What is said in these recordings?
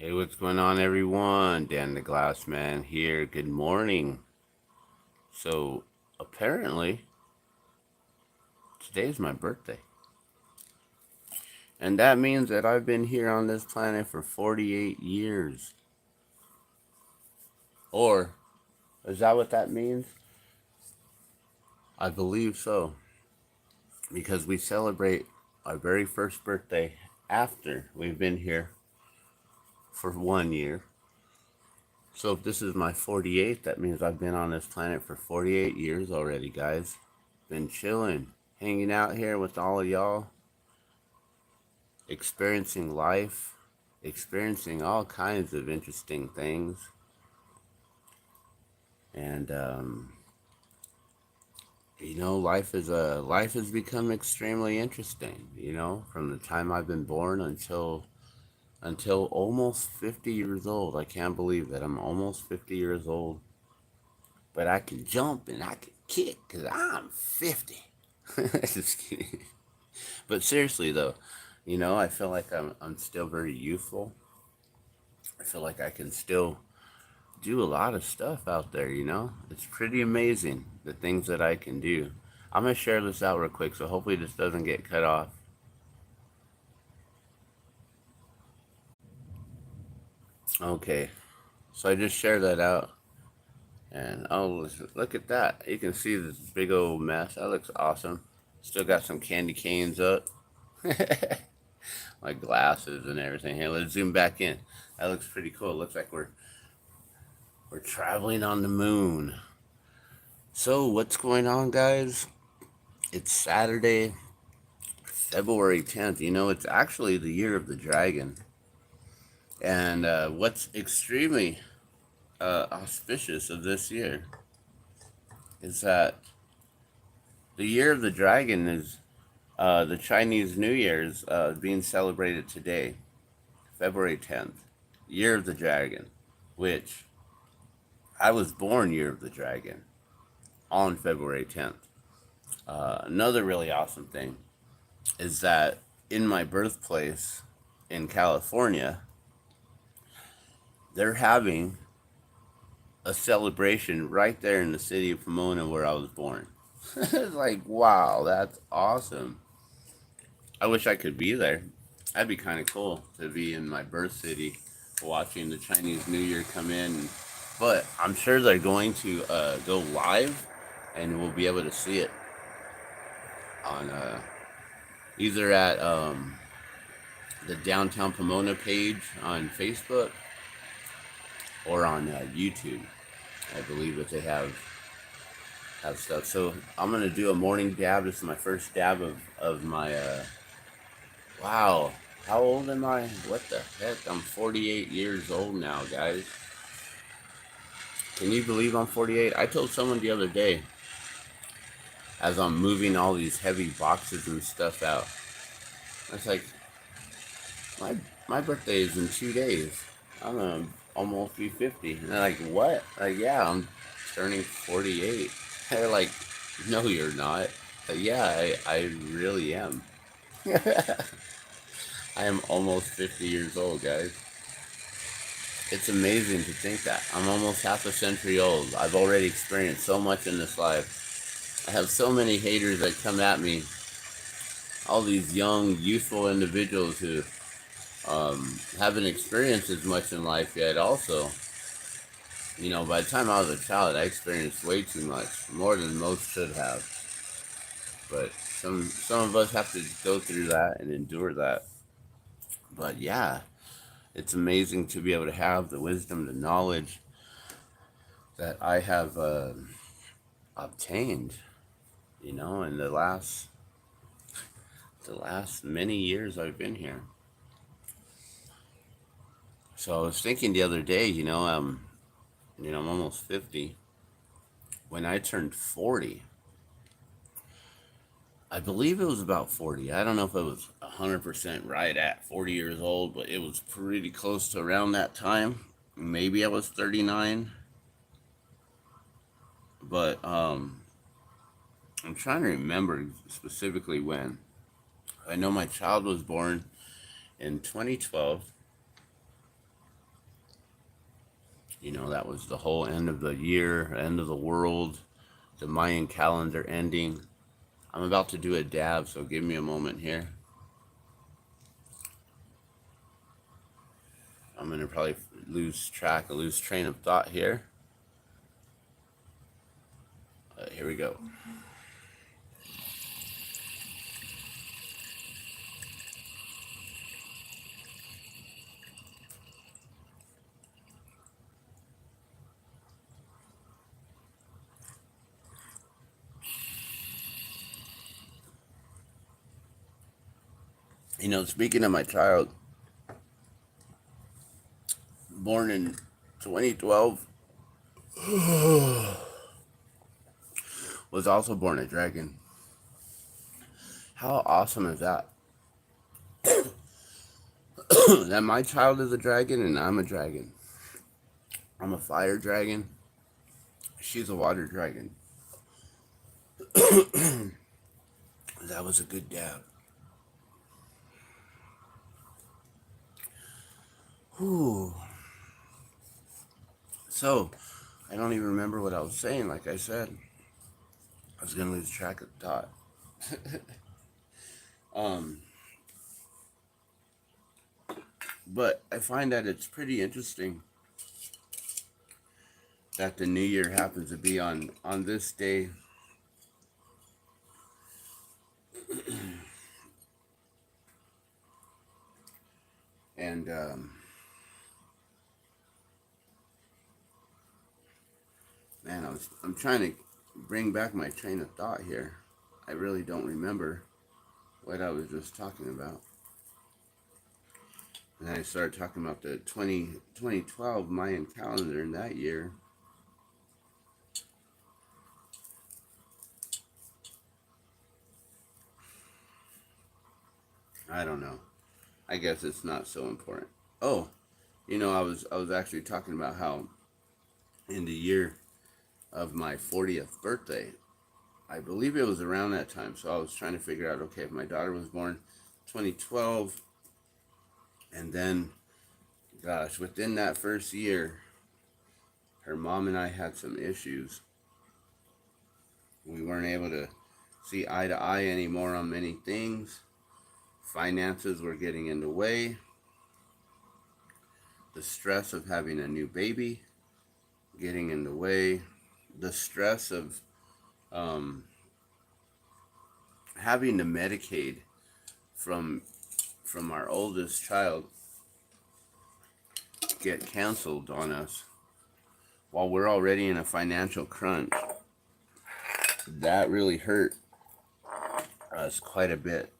Hey, what's going on, everyone? Dan the Glass Man here. Good morning. So, apparently, today's my birthday. And that means that I've been here on this planet for 48 years. Or, is that what that means? I believe so. Because we celebrate our very first birthday after we've been here for 1 year. So, if this is my 48th, that means I've been on this planet for 48 years already, guys. Been chilling, hanging out here with all of y'all, experiencing life, experiencing all kinds of interesting things. And life has become extremely interesting. From the time I've been born until almost 50 years old. I can't believe that I'm almost 50 years old, but I can jump and I can kick because I'm 50. Just kidding. But seriously though, I feel like I'm still very youthful. I feel like I can still do a lot of stuff out there. It's pretty amazing the things that I can do. I'm going to share this out real quick, so hopefully this doesn't get cut off. Okay, so I just shared that out, and oh, look at that. You can see this big old mess. That looks awesome. Still got some candy canes up. My glasses and everything. Hey, let's zoom back in. That looks pretty cool. It looks like we're traveling on the moon. So, what's going on, guys? It's Saturday, February 10th. It's actually the year of the dragon. And what's extremely auspicious of this year is that the year of the dragon is the Chinese New Year's being celebrated today, February 10th, year of the dragon, which I was born year of the dragon on February 10th. Another really awesome thing is that in my birthplace in California, they're having a celebration right there in the city of Pomona where I was born. It's like, wow, that's awesome. I wish I could be there. That'd be kind of cool to be in my birth city watching the Chinese New Year come in. But I'm sure they're going to go live and we'll be able to see it on either at the Downtown Pomona page on Facebook or on YouTube. I believe that they have stuff. So I'm gonna do a morning dab. This is my first dab of my wow. How old am I? What the heck? I'm 48 years old now, guys. Can you believe I'm 48? I told someone the other day as I'm moving all these heavy boxes and stuff out. I was like, my my birthday is in 2 days. I'm gonna almost be 50. And they're like, what? Like, yeah, I'm turning 48. They're like, no, you're not. But yeah, I really am. I am almost 50 years old, guys. It's amazing to think that. I'm almost half a century old. I've already experienced so much in this life. I have so many haters that come at me. All these young, youthful individuals who haven't experienced as much in life yet, also. By the time I was a child, I experienced way too much, more than most should have. But some of us have to go through that and endure that. But yeah, it's amazing to be able to have the wisdom, the knowledge that I have obtained, in the last many years I've been here. So I was thinking the other day, I'm almost 50. When I turned 40, I believe it was about 40. I don't know if it was 100% right at 40 years old, but it was pretty close to around that time. Maybe I was 39, but I'm trying to remember specifically when. I know my child was born in 2012, You know, that was the whole end of the year, end of the world, the Mayan calendar ending. I'm about to do a dab, so give me a moment here. I'm going to probably lose train of thought here. Here we go. You know, speaking of my child, born in 2012, was also born a dragon. How awesome is that? That my child is a dragon and I'm a dragon. I'm a fire dragon. She's a water dragon. That was a good dab. Whew. So, I don't even remember what I was saying. Like I said, I was gonna lose track of thought. um, but I find that it's pretty interesting that the new year happens to be on this day. And man, I'm trying to bring back my train of thought here. I really don't remember what I was just talking about. And I started talking about the 2012 Mayan calendar in that year. I don't know. I guess it's not so important. Oh, you know, I was actually talking about how in the year of my 40th birthday, I believe it was around that time. So I was trying to figure out, okay, if my daughter was born 2012, and then, gosh, within that first year, her mom and I had some issues. We weren't able to see eye to eye anymore on many things. Finances were getting in the way. The stress of having a new baby getting in the way. The stress of having the Medicaid from our oldest child get canceled on us while we're already in a financial crunch. That really hurt us quite a bit,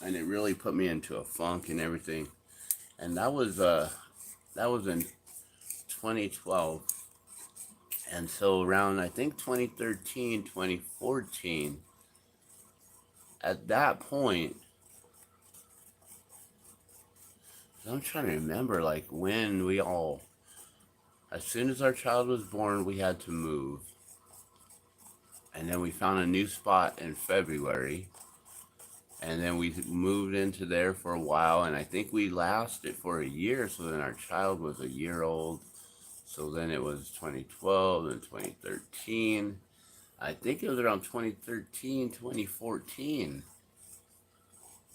and it really put me into a funk and everything. And that was in 2012. And so around, I think, 2013, 2014, at that point, I'm trying to remember, like, when we all, as soon as our child was born, we had to move. And then we found a new spot in February. And then we moved into there for a while. And I think we lasted for a year. So then our child was a year old. So then it was 2012 and 2013. I think it was around 2013, 2014.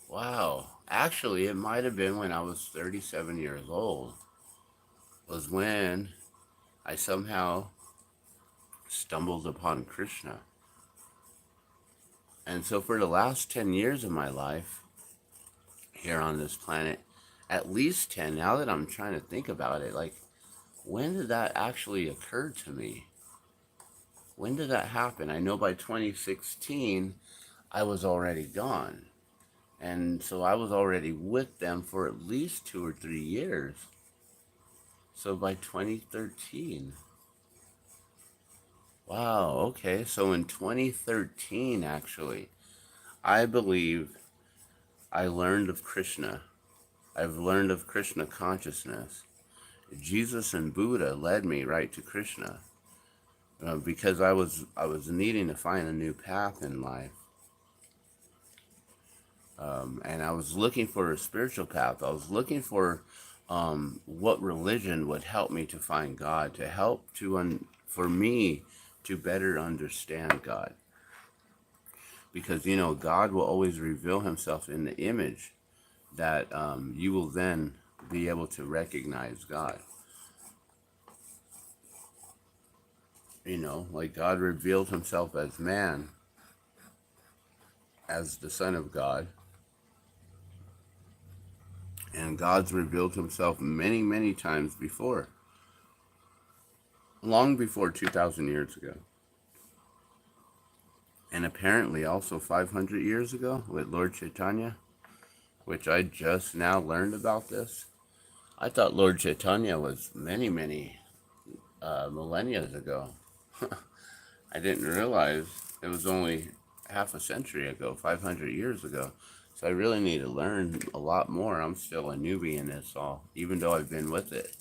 Wow. Actually, it might have been when I was 37 years old. Was when I somehow stumbled upon Krishna. And so for the last 10 years of my life here on this planet, at least 10, now that I'm trying to think about it, like, when did that actually occur to me? When did that happen? I know by 2016, I was already gone. And so I was already with them for at least 2 or 3 years. So by 2013. Wow, okay. So in 2013, actually, I believe I learned of Krishna. I've learned of Krishna consciousness. Jesus and Buddha led me right to Krishna because I was needing to find a new path in life. And I was looking for a spiritual path. I was looking for what religion would help me to find God, to help for me to better understand God. Because, God will always reveal himself in the image that you will then be able to recognize God. Like God revealed himself as man, as the Son of God. And God's revealed himself many, many times before. Long before 2,000 years ago. And apparently also 500 years ago with Lord Chaitanya, which I just now learned about this. I thought Lord Chaitanya was many, many millennia ago. I didn't realize it was only half a century ago, 500 years ago. So I really need to learn a lot more. I'm still a newbie in this all, even though I've been with it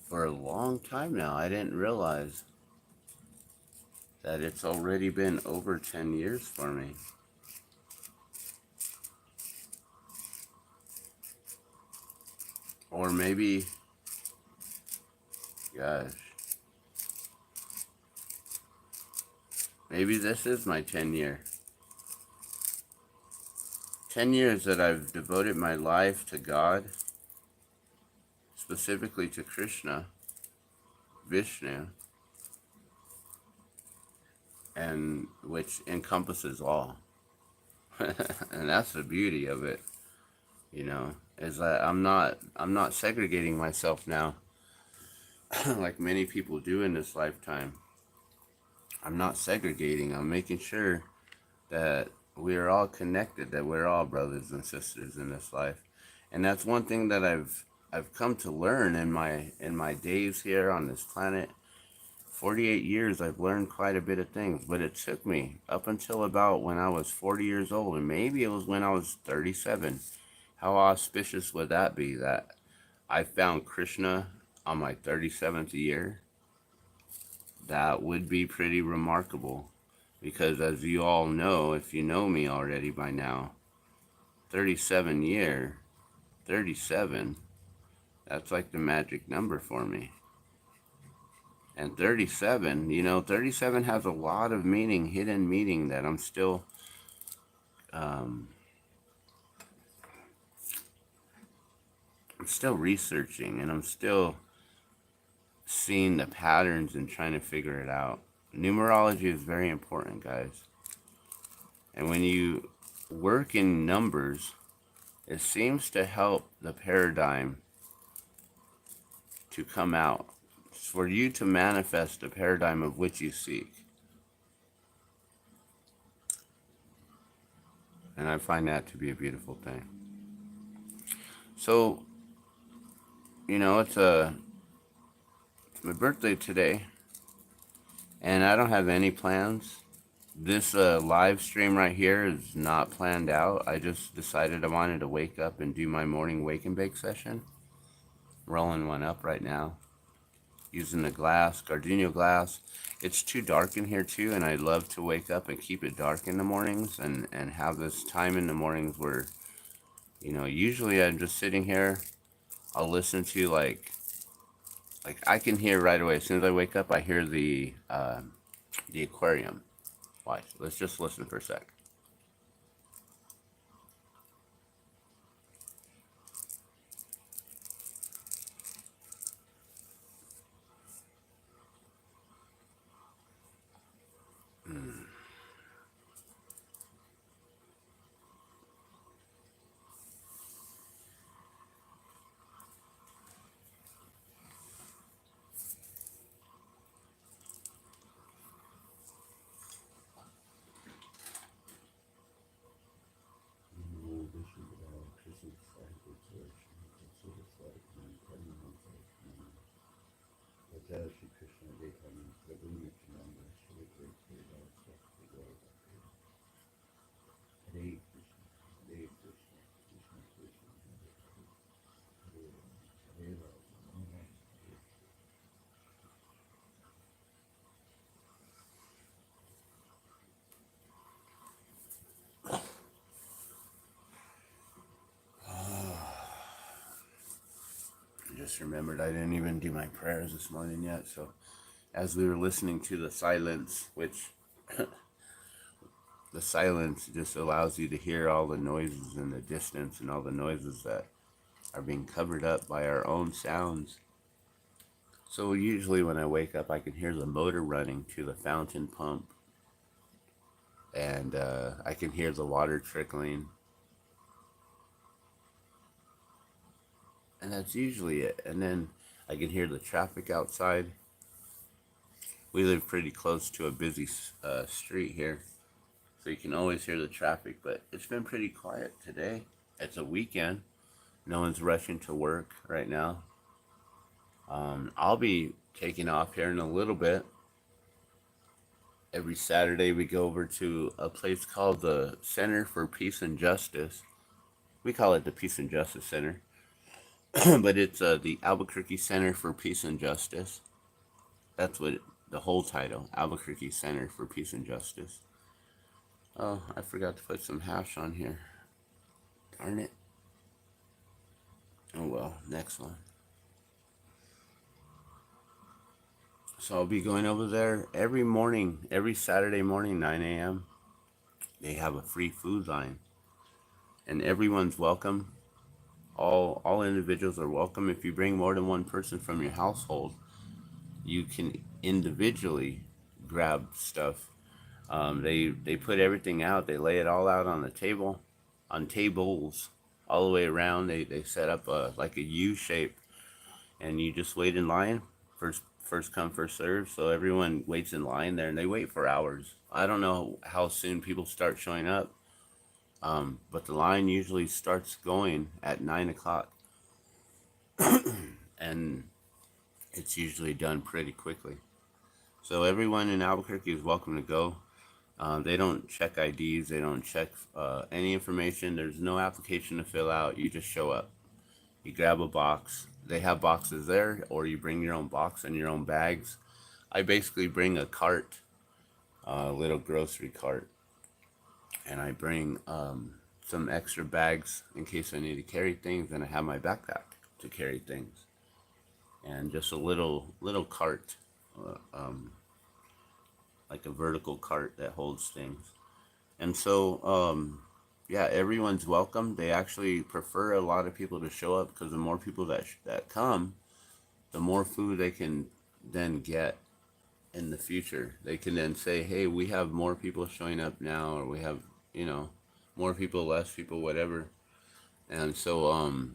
for a long time now. I didn't realize that it's already been over 10 years for me. Or maybe, gosh, maybe this is my 10 year. 10 years that I've devoted my life to God, specifically to Krishna, Vishnu, and which encompasses all. And that's the beauty of it, is that I'm not segregating myself now like many people do in this lifetime. I'm not segregating. I'm making sure that we are all connected, that we're all brothers and sisters in this life. And that's one thing that I've come to learn in my days here on this planet. 48 years, I've learned quite a bit of things, but it took me up until about when I was 40 years old, and maybe it was when I was 37. How auspicious would that be that I found Krishna on my 37th year? That would be pretty remarkable, because as you all know, if you know me already by now, 37, that's like the magic number for me. And 37, 37 has a lot of meaning, hidden meaning that I'm still researching, and I'm still seeing the patterns and trying to figure it out. Numerology is very important, guys. And when you work in numbers, it seems to help the paradigm to come out, for you to manifest the paradigm of which you seek. And I find that to be a beautiful thing. So, it's my birthday today, and I don't have any plans. This live stream right here is not planned out. I just decided I wanted to wake up and do my morning wake and bake session. Rolling one up right now, using the glass, Gardenia glass. It's too dark in here too, and I love to wake up and keep it dark in the mornings, and have this time in the mornings where, usually I'm just sitting here. I'll listen to like I can hear right away. As soon as I wake up, I hear the aquarium. Watch. Let's just listen for a sec. Just remembered I didn't even do my prayers this morning yet. So as we were listening to the silence, which the silence just allows you to hear all the noises in the distance and all the noises that are being covered up by our own sounds. So usually when I wake up, I can hear the motor running to the fountain pump, and I can hear the water trickling, and that's usually it. And then I can hear the traffic outside. We live pretty close to a busy street here, so you can always hear the traffic, but it's been pretty quiet today. It's a weekend. No one's rushing to work right now. I'll be taking off here in a little bit. Every Saturday we go over to a place called the Center for Peace and Justice. We call it the Peace and Justice Center, but it's the Albuquerque Center for Peace and Justice. That's what the whole title, Albuquerque Center for Peace and Justice. Oh, I forgot to put some hash on here. Darn it. Oh well, next one. So I'll be going over there every morning, every Saturday morning, 9 a.m. They have a free food line, and everyone's welcome. All individuals are welcome. If you bring more than one person from your household, you can individually grab stuff. They put everything out. They lay it all out on the table, on tables, all the way around. They set up like a U shape, and you just wait in line. First come, first serve. So everyone waits in line there, and they wait for hours. I don't know how soon people start showing up, but the line usually starts going at 9 o'clock, and it's usually done pretty quickly. So everyone in Albuquerque is welcome to go. They don't check IDs. They don't check any information. There's no application to fill out. You just show up. You grab a box. They have boxes there, or you bring your own box and your own bags. I basically bring a cart, a little grocery cart, and I bring some extra bags in case I need to carry things, and I have my backpack to carry things, and just a little cart, like a vertical cart that holds things. And so yeah, everyone's welcome. They actually prefer a lot of people to show up, because the more people that come, the more food they can then get in the future. They can then say, hey, we have more people showing up now, or we have, more people, less people, whatever. And so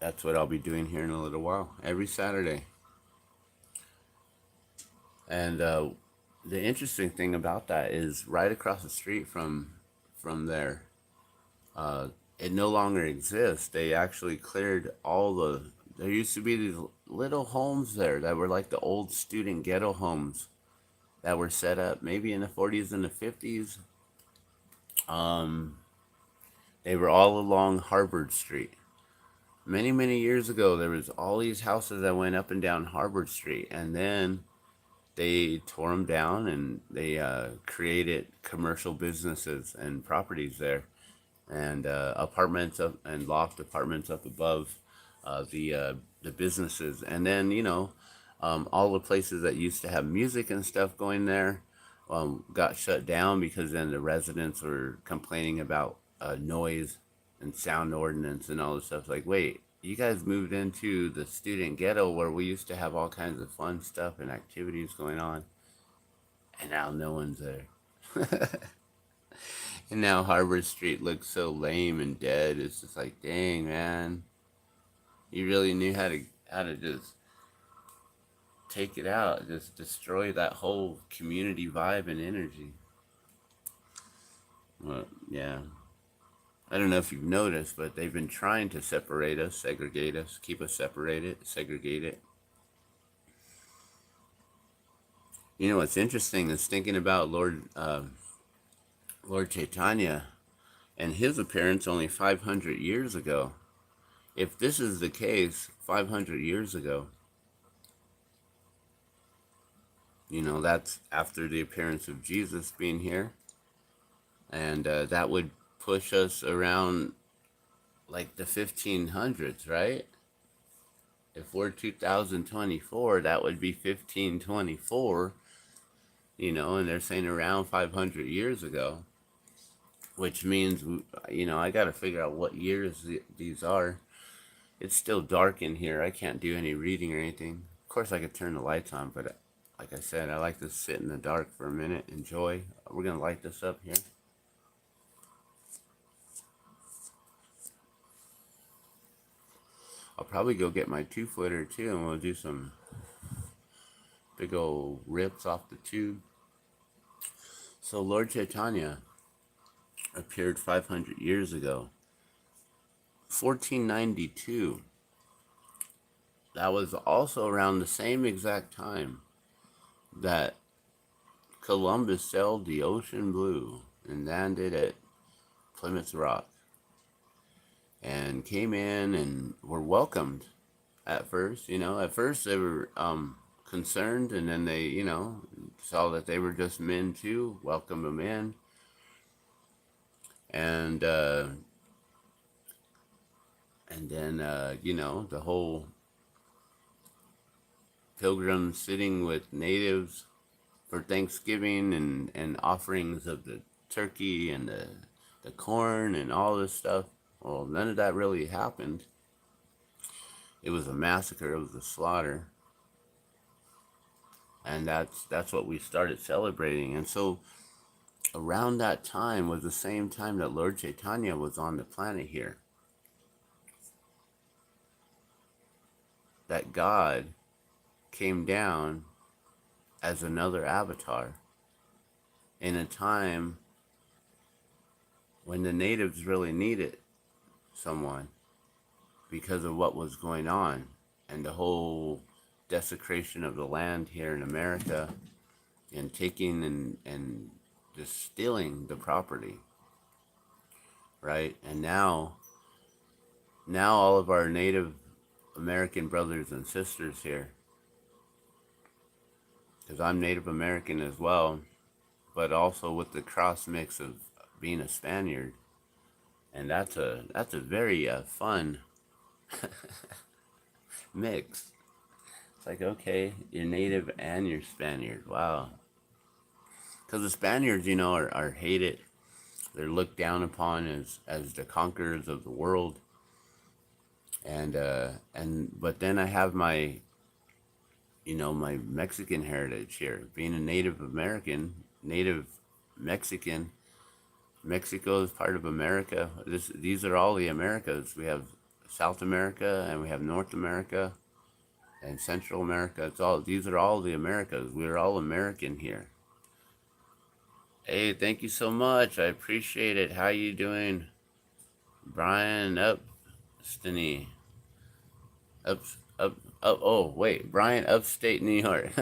that's what I'll be doing here in a little while, every Saturday. And the interesting thing about that is right across the street from there, it no longer exists. They actually cleared there used to be these little homes there that were like the old student ghetto homes that were set up maybe in the 40s and the 50s. They were all along Harvard Street. Many years ago, there was all these houses that went up and down Harvard Street, and then they tore them down, and they created commercial businesses and properties there, and apartments up and loft apartments up above the businesses. And then all the places that used to have music and stuff going there got shut down, because then the residents were complaining about noise and sound ordinance and all this stuff. Like, wait, you guys moved into the student ghetto where we used to have all kinds of fun stuff and activities going on, and now no one's there. And now Harvard Street looks so lame and dead. It's just like, dang, man, you really knew how to just take it out, just destroy that whole community vibe and energy. Well, yeah. I don't know if you've noticed, but they've been trying to separate us, segregate us, keep us separated, segregated. What's interesting is thinking about Lord Chaitanya and his appearance only 500 years ago. If this is the case, 500 years ago, that's after the appearance of Jesus being here, and that would push us around like the 1500s, right? If we're 2024, that would be 1524, and they're saying around 500 years ago, which means, I got to figure out what years these are. It's still dark in here. I can't do any reading or anything. Of course, I could turn the lights on, but like I said, I like to sit in the dark for a minute, enjoy. We're going to light this up here. I'll probably go get my 2-footer too, and we'll do some big old rips off the tube. So Lord Chaitanya appeared 500 years ago. 1492. That was also around the same exact time that Columbus sailed the ocean blue and landed at Plymouth Rock and came in and were welcomed at first. At first they were concerned, and then they, saw that they were just men too, welcomed them in. And then, the whole pilgrims sitting with natives for Thanksgiving and offerings of the turkey and the corn and all this stuff. Well, none of that really happened. It was a massacre. It was a slaughter. And that's what we started celebrating. And so around that time was the same time that Lord Chaitanya was on the planet here. That God came down as another avatar in a time when the natives really needed someone because of what was going on and the whole desecration of the land here in America and taking and just stealing the property, right? And now all of our Native American brothers and sisters here, because I'm Native American as well, but also with the cross mix of being a Spaniard, and that's a very fun mix. It's like, okay, you're Native and you're Spaniard. Wow. Because the Spaniards, are hated. They're looked down upon as the conquerors of the world. But then I have my my Mexican heritage here, being a Native American, Native Mexican. Mexico is part of America. These are all the Americas. We have South America and we have North America and Central America. These are all the Americas. We're all American here. Hey, thank you so much. I appreciate it. How you doing, Brian Upstany? Oh, wait, Brian, upstate New York.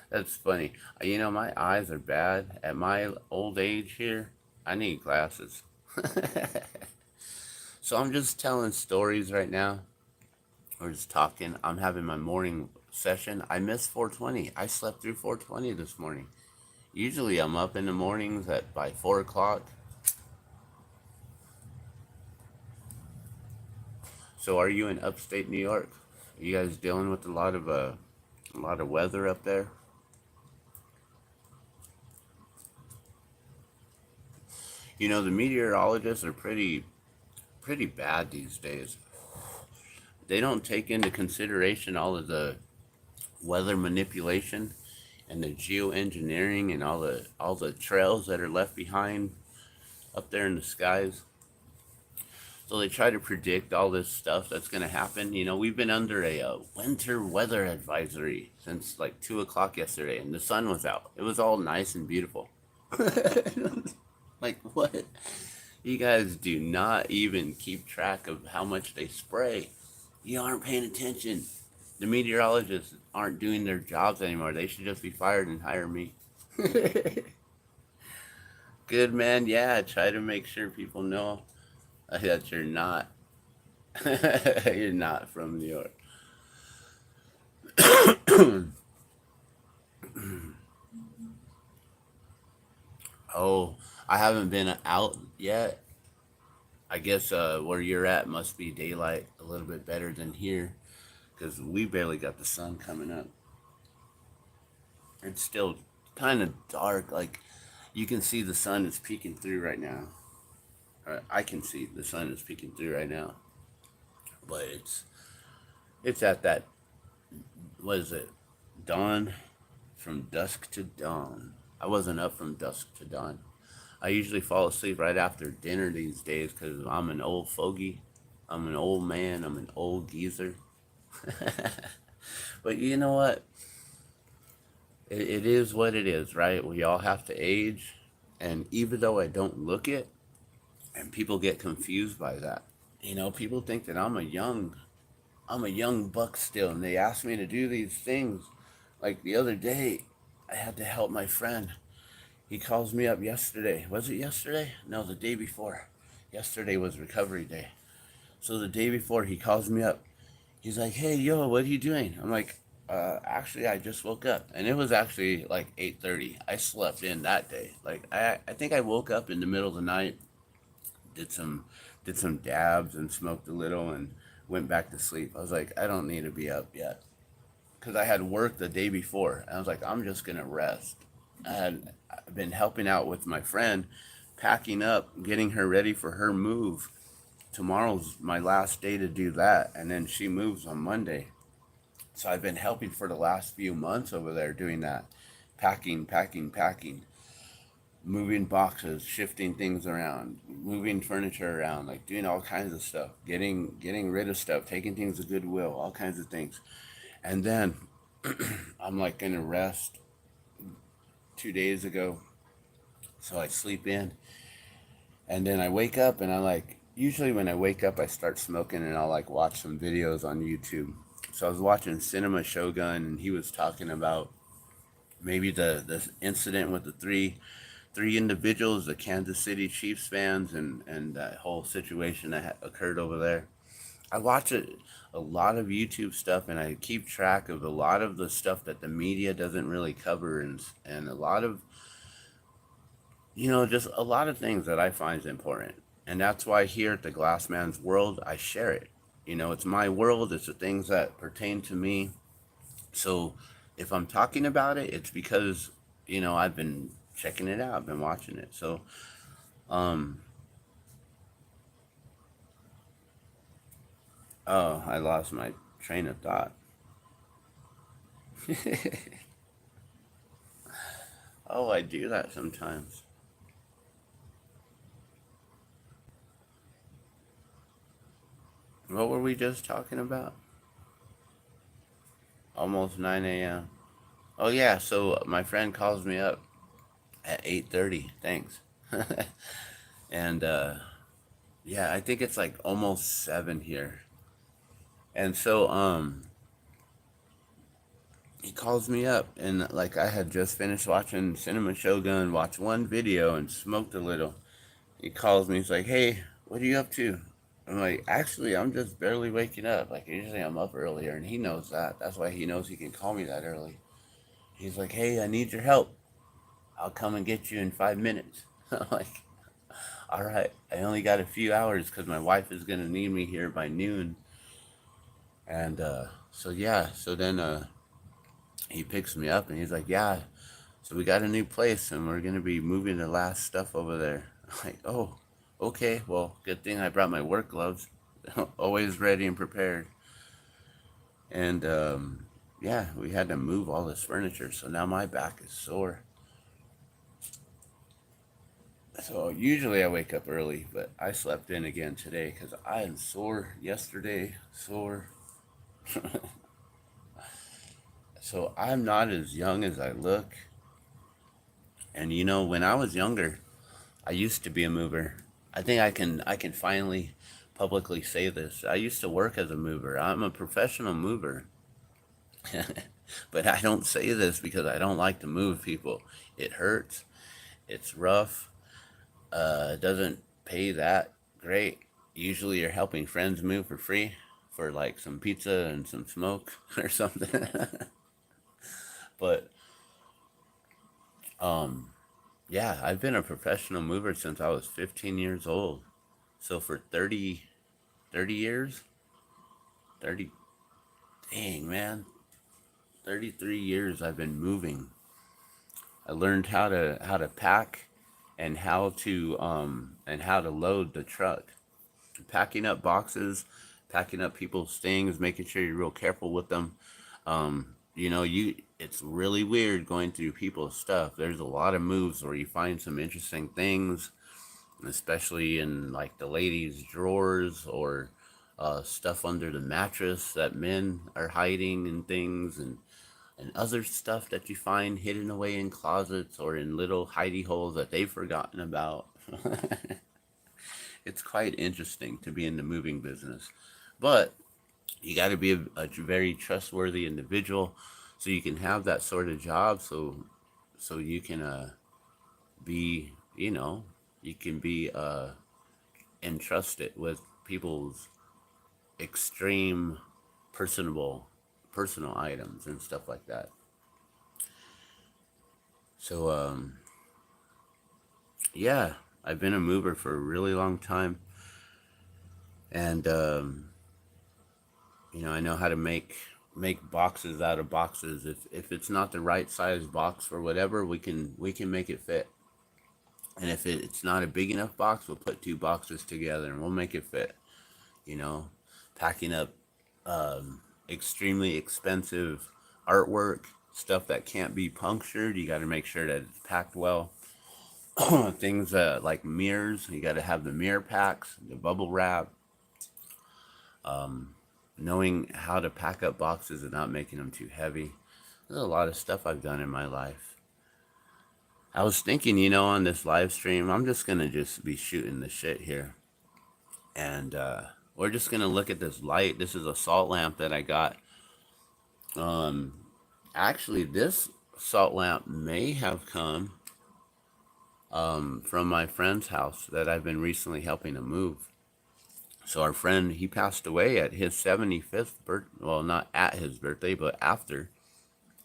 That's funny. My eyes are bad. At my old age here, I need glasses. So I'm just telling stories right now. We're just talking. I'm having my morning session. I missed 420. I slept through 420 this morning. Usually I'm up in the mornings by 4 o'clock. So are you in upstate New York? Are you guys dealing with a lot of weather up there? The meteorologists are pretty bad these days. They don't take into consideration all of the weather manipulation and the geoengineering and all the trails that are left behind up there in the skies. So they try to predict all this stuff that's going to happen. We've been under a winter weather advisory since like 2 o'clock yesterday, and the sun was out. It was all nice and beautiful. Like, what? You guys do not even keep track of how much they spray. You aren't paying attention. The meteorologists aren't doing their jobs anymore. They should just be fired and hire me. Good, man. Yeah, try to make sure people know that you're not you're not from New York. Oh, I haven't been out yet. I guess where you're at must be daylight a little bit better than here, because we barely got the sun coming up. It's still kind of dark. Like you can see the sun is peeking through right now. I can see the sun is peeking through right now, but it's at that, what is it, dawn, from dusk to dawn. I wasn't up from dusk to dawn. I usually fall asleep right after dinner these days because I'm an old fogey. I'm an old man. I'm an old geezer. But you know what? It is what it is, right? We all have to age. And even though I don't look it, and people get confused by that. People think that I'm a young buck still, and they ask me to do these things. Like the other day, I had to help my friend. He calls me up yesterday. Was it yesterday? No, the day before. Yesterday was recovery day. So the day before, he calls me up. He's like, "Hey, yo, what are you doing?" I'm like, Actually, I just woke up." And it was actually like 8:30. I slept in that day. Like, I think I woke up in the middle of the night, did some, did some dabs and smoked a little and went back to sleep. I was like, I don't need to be up yet. Because I had work the day before. And I was like, I'm just going to rest. I've been helping out with my friend, packing up, getting her ready for her move. Tomorrow's my last day to do that, and then she moves on Monday. So I've been helping for the last few months over there doing that, packing, packing, packing, moving boxes, shifting things around, moving furniture around, like doing all kinds of stuff, getting rid of stuff, taking things to Goodwill, all kinds of things. And then I'm like gonna rest 2 days ago, so I sleep in, and then I wake up and I like usually when I wake up I start smoking and I'll like watch some videos on YouTube. So I was watching Cinema Shogun and he was talking about maybe the incident with the three individuals, the Kansas City Chiefs fans, and that whole situation that occurred over there. I watch a lot of YouTube stuff, and I keep track of a lot of the stuff that the media doesn't really cover, and a lot of just a lot of things that I find is important. And that's why here at the Glassman's World, I share it. It's my world. It's the things that pertain to me. So if I'm talking about it, it's because I've been checking it out. I've been watching it. So um, oh, I lost my train of thought. Oh, I do that sometimes. What were we just talking about? Almost 9 a.m. Oh yeah, so my friend calls me up at 8:30. Thanks. And yeah, I think it's like almost 7 here. And so he calls me up and like I had just finished watching Cinema Shogun, watched one video and smoked a little. He calls me, he's like, "Hey, what are you up to?" I'm like, "Actually, I'm just barely waking up. Like usually I'm up earlier," and he knows that. That's why he knows he can call me that early. He's like, "Hey, I need your help. I'll come and get you in 5 minutes." I'm like, "All right, I only got a few hours because my wife is gonna need me here by noon." And so yeah, so then he picks me up and he's like, "Yeah, so we got a new place and we're gonna be moving the last stuff over there." I'm like, "Oh, okay. Well, good thing I brought my work gloves, always ready and prepared." And yeah, we had to move all this furniture, so now my back is sore. So usually I wake up early, but I slept in again today because I am sore yesterday, sore. So I'm not as young as I look. And when I was younger, I used to be a mover. I think I can finally publicly say this. I used to work as a mover. I'm a professional mover. But I don't say this because I don't like to move people. It hurts. It's rough. It doesn't pay that great. Usually you're helping friends move for free for like some pizza and some smoke or something. But um yeah, I've been a professional mover since I was 15 years old. So for 30 years, 30, dang man, 33 years I've been moving. I learned how to pack and how to load the truck. Packing up boxes, packing up people's things, making sure you're real careful with them. You it's really weird going through people's stuff. There's a lot of moves where you find some interesting things, especially in like the ladies' drawers or stuff under the mattress that men are hiding and things and other stuff that you find hidden away in closets or in little hidey holes that they've forgotten about. It's quite interesting to be in the moving business. But you got to be a very trustworthy individual so you can have that sort of job so you can be, you can be entrusted with people's extreme personable personal items and stuff like that. So yeah, I've been a mover for a really long time, and I know how to make boxes out of boxes. If it's not the right size box for whatever, we can make it fit. And if it's not a big enough box, we'll put two boxes together and we'll make it fit. You know, packing up extremely expensive artwork, stuff that can't be punctured. You got to make sure that it's packed well. Things like mirrors, you got to have the mirror packs, the bubble wrap. Knowing how to pack up boxes and not making them too heavy. There's a lot of stuff I've done in my life. I was thinking, on this live stream, I'm just gonna just be shooting the shit here, and we're just gonna look at this light. This is a salt lamp that I got. Um, Actually, this salt lamp may have come from my friend's house that I've been recently helping to move. So our friend, he passed away at his 75th birthday. Well, not at his birthday, but after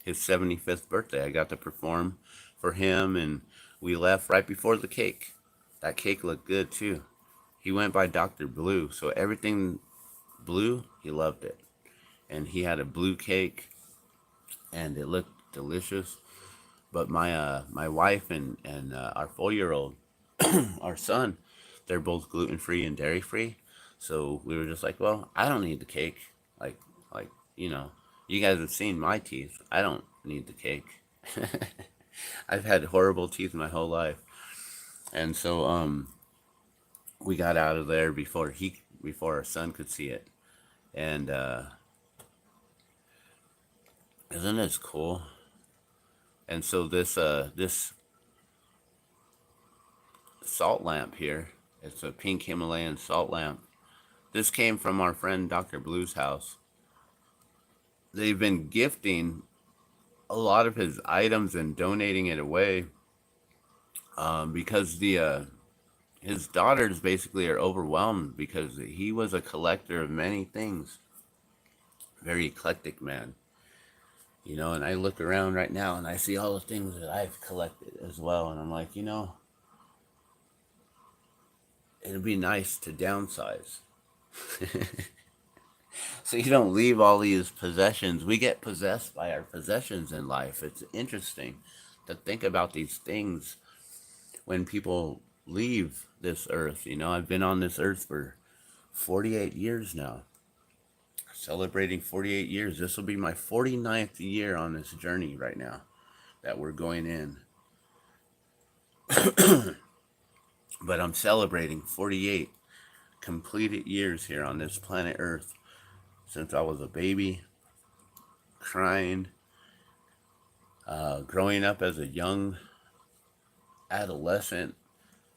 his 75th birthday. I got to perform for him, and we left right before the cake. That cake looked good too. He went by Dr. Blue, so everything blue, he loved it. And he had a blue cake, and it looked delicious. But my wife and our 4 year old, our son, they're both gluten free and dairy free. So we were just like, well, I don't need the cake. Like like you know, you guys have seen my teeth. I don't need the cake. I've had horrible teeth my whole life, and so we got out of there before our son could see it. And isn't this cool? And so this salt lamp here, it's a pink Himalayan salt lamp. This came from our friend Dr. Blue's house. They've been gifting a lot of his items and donating it away because the his daughters basically are overwhelmed because he was a collector of many things. Very eclectic man. And I look around right now and I see all the things that I've collected as well, and I'm like, it'd be nice to downsize. So you don't leave all these possessions. We get possessed by our possessions in life. It's interesting to think about these things when people leave this earth. I've been on this earth for 48 years now, celebrating 48 years. This will be my 49th year on this journey right now that we're going in. But I'm celebrating 48 completed years here on this planet Earth since I was a baby, crying, growing up as a young adolescent.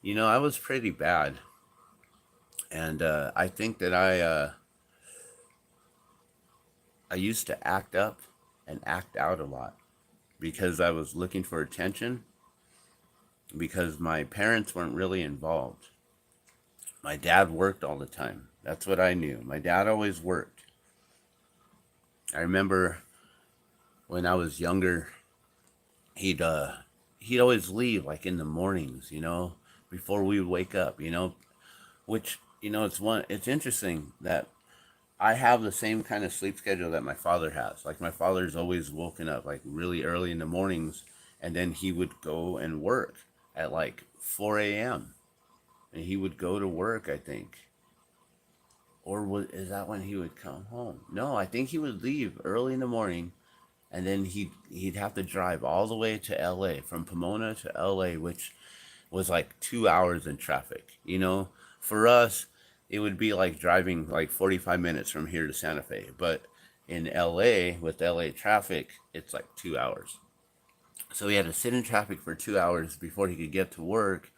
I was pretty bad. And I think that I used to act up and act out a lot because I was looking for attention, because my parents weren't really involved. My dad worked all the time. That's what I knew. My dad always worked. I remember when I was younger, he'd always leave like in the mornings, before we would wake up, which it's interesting that I have the same kind of sleep schedule that my father has. Like my father's always woken up like really early in the mornings, and then he would go and work at like 4 a.m. and he would go to work, I think. Or is that when he would come home? No, I think he would leave early in the morning, and then he'd have to drive all the way to L.A. from Pomona to L.A., which was like 2 hours in traffic. For us, it would be like driving like 45 minutes from here to Santa Fe, but in LA with LA traffic, it's like 2 hours. So he had to sit in traffic for 2 hours before he could get to work.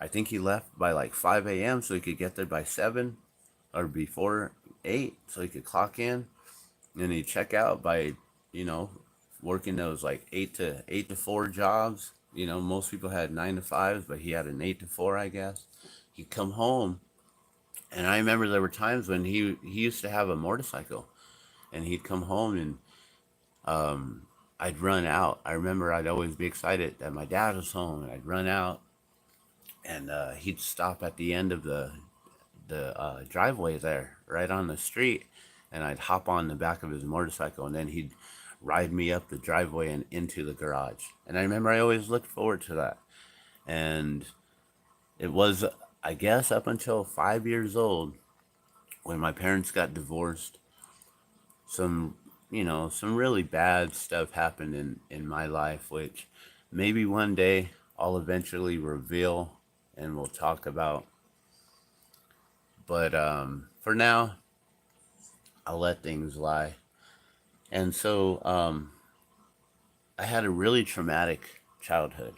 I think he left by like 5 a.m. so he could get there by 7 or before 8 so he could clock in. And he'd check out by, you know, working those like 8 to 4 jobs. Most people had 9 to 5s, but he had an 8 to 4, I guess. He'd come home, and I remember there were times when he used to have a motorcycle, and he'd come home and I'd run out. I remember I'd always be excited that my dad was home, and I'd run out, and he'd stop at the end of the driveway there, right on the street, and I'd hop on the back of his motorcycle, and then he'd ride me up the driveway and into the garage. And I remember I always looked forward to that. And it was, I guess, up until 5 years old when my parents got divorced. Some really bad stuff happened in my life, which maybe one day I'll eventually reveal and we'll talk about. But for now, I'll let things lie. And so I had a really traumatic childhood.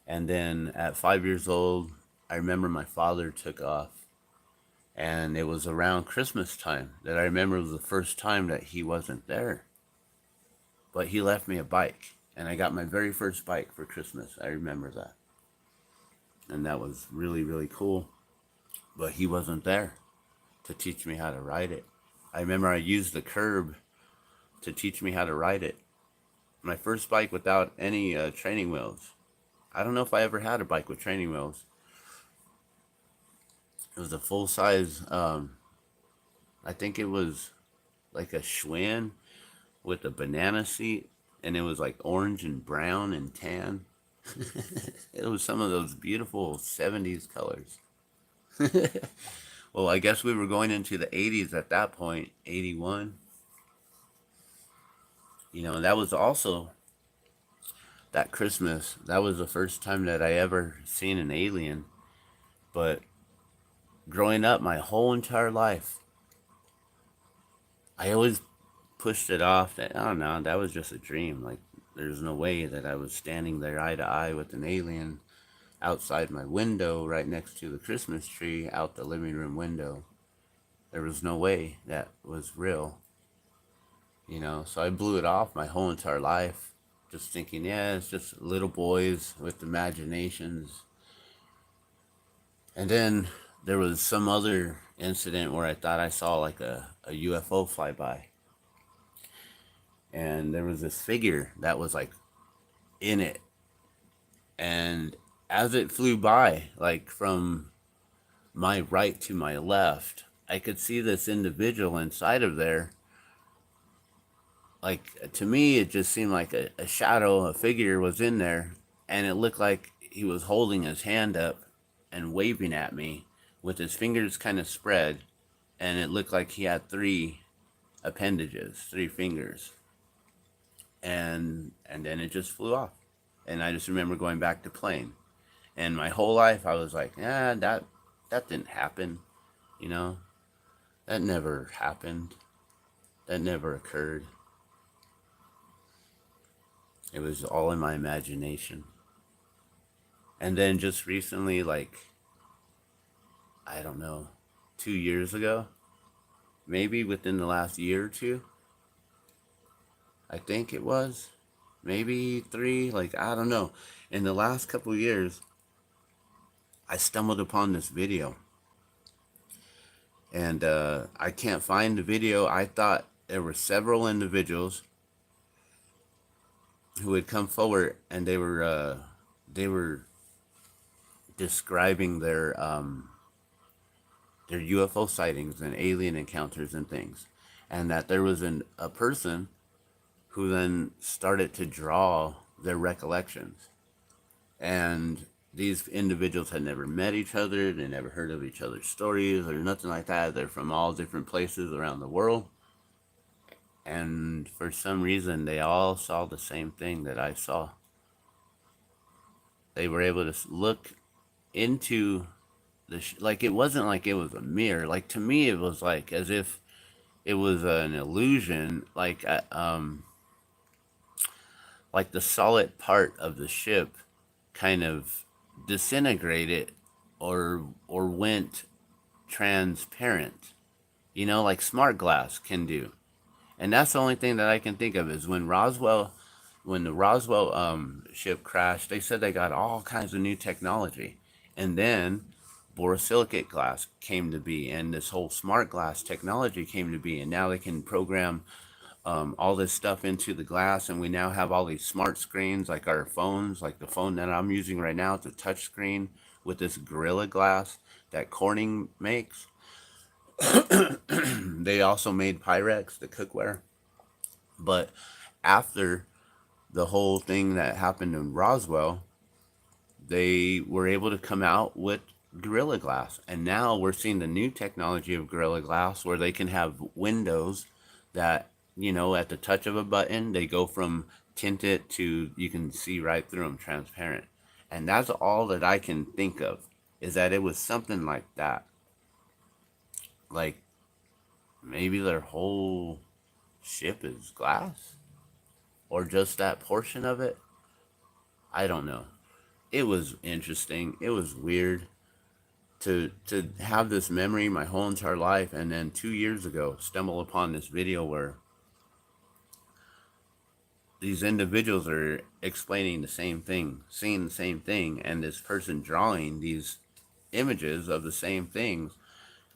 And then at 5 years old, I remember my father took off. And it was around Christmas time that I remember was the first time that he wasn't there. But he left me a bike. And I got my very first bike for Christmas. I remember that. And that was really, really cool. But he wasn't there to teach me how to ride it. I remember I used the curb to teach me how to ride it. My first bike without any training wheels. I don't know if I ever had a bike with training wheels. It was a full size, I think it was like a Schwinn with a banana seat, and it was like orange and brown and tan. It was some of those beautiful 70s colors. Well, I guess we were going into the 80s at that point, 81. That was also that Christmas. That was the first time that I ever seen an alien. But growing up my whole entire life, I always pushed it off that, I don't know, that was just a dream. Like, there's no way that I was standing there eye to eye with an alien outside my window right next to the Christmas tree out the living room window. There was no way that was real. So I blew it off my whole entire life, just thinking, yeah, it's just little boys with imaginations. And then there was some other incident where I thought I saw like a UFO fly by. And there was this figure that was like in it. And as it flew by, like from my right to my left, I could see this individual inside of there. Like, to me, it just seemed like a shadow, a figure was in there, and it looked like he was holding his hand up and waving at me with his fingers kind of spread, and it looked like he had three appendages, three fingers. And then it just flew off. And I just remember going back to playing. And my whole life I was like, that didn't happen, you know? That never happened. That never occurred. It was all in my imagination. And then just recently, like, I don't know, 2 years ago, maybe within the last year or two, I think it was, maybe 3, like, I don't know. In the last couple of years, I stumbled upon this video. And I can't find the video. I thought there were several individuals who had come forward, and they were describing their UFO sightings and alien encounters and things. And that there was a person who then started to draw their recollections. And these individuals had never met each other, they never heard of each other's stories or nothing like that. They're from all different places around the world. And for some reason, they all saw the same thing that I saw. They were able to look into like it wasn't like it was a mirror. Like to me, it was like as if it was an illusion. Like the solid part of the ship kind of disintegrated or went transparent. You know, like smart glass can do. And that's the only thing that I can think of is when the Roswell ship crashed, they said they got all kinds of new technology. And then borosilicate glass came to be, and this whole smart glass technology came to be. And now they can program all this stuff into the glass, and we now have all these smart screens like our phones, like the phone that I'm using right now. It's a touch screen with this Gorilla Glass that Corning makes. They also made Pyrex, the cookware. But after the whole thing that happened in Roswell, they were able to come out with Gorilla Glass. And now we're seeing the new technology of Gorilla Glass where they can have windows that, you know, at the touch of a button, they go from tinted to you can see right through them, transparent. And that's all that I can think of is that it was something like that. Like maybe their whole ship is glass or just that portion of it. I don't know. It was interesting. It was weird to have this memory my whole entire life, and then 2 years ago stumble upon this video where these individuals are explaining the same thing, seeing the same thing, and this person drawing these images of the same things.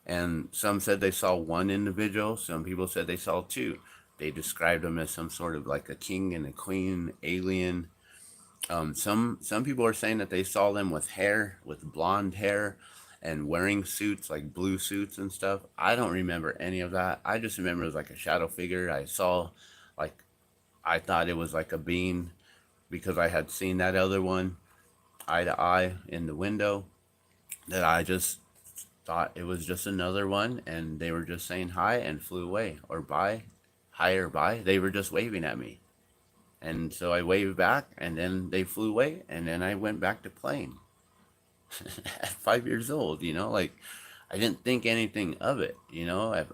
And some said they saw one individual, some people said they saw two. They described them as some sort of like a king and a queen alien. Some people are saying that they saw them with hair, with blonde hair, and wearing suits like blue suits and stuff. I don't remember any of that. I just remember it was like a shadow figure. I saw, like, I thought it was like a being because I had seen that other one eye to eye in the window. That I just thought it was just another one, and they were just saying hi and flew away or bye, hi or bye. They were just waving at me. And so I waved back, and then they flew away, and then I went back to playing. At 5 years old, you know, like I didn't think anything of it, you know. I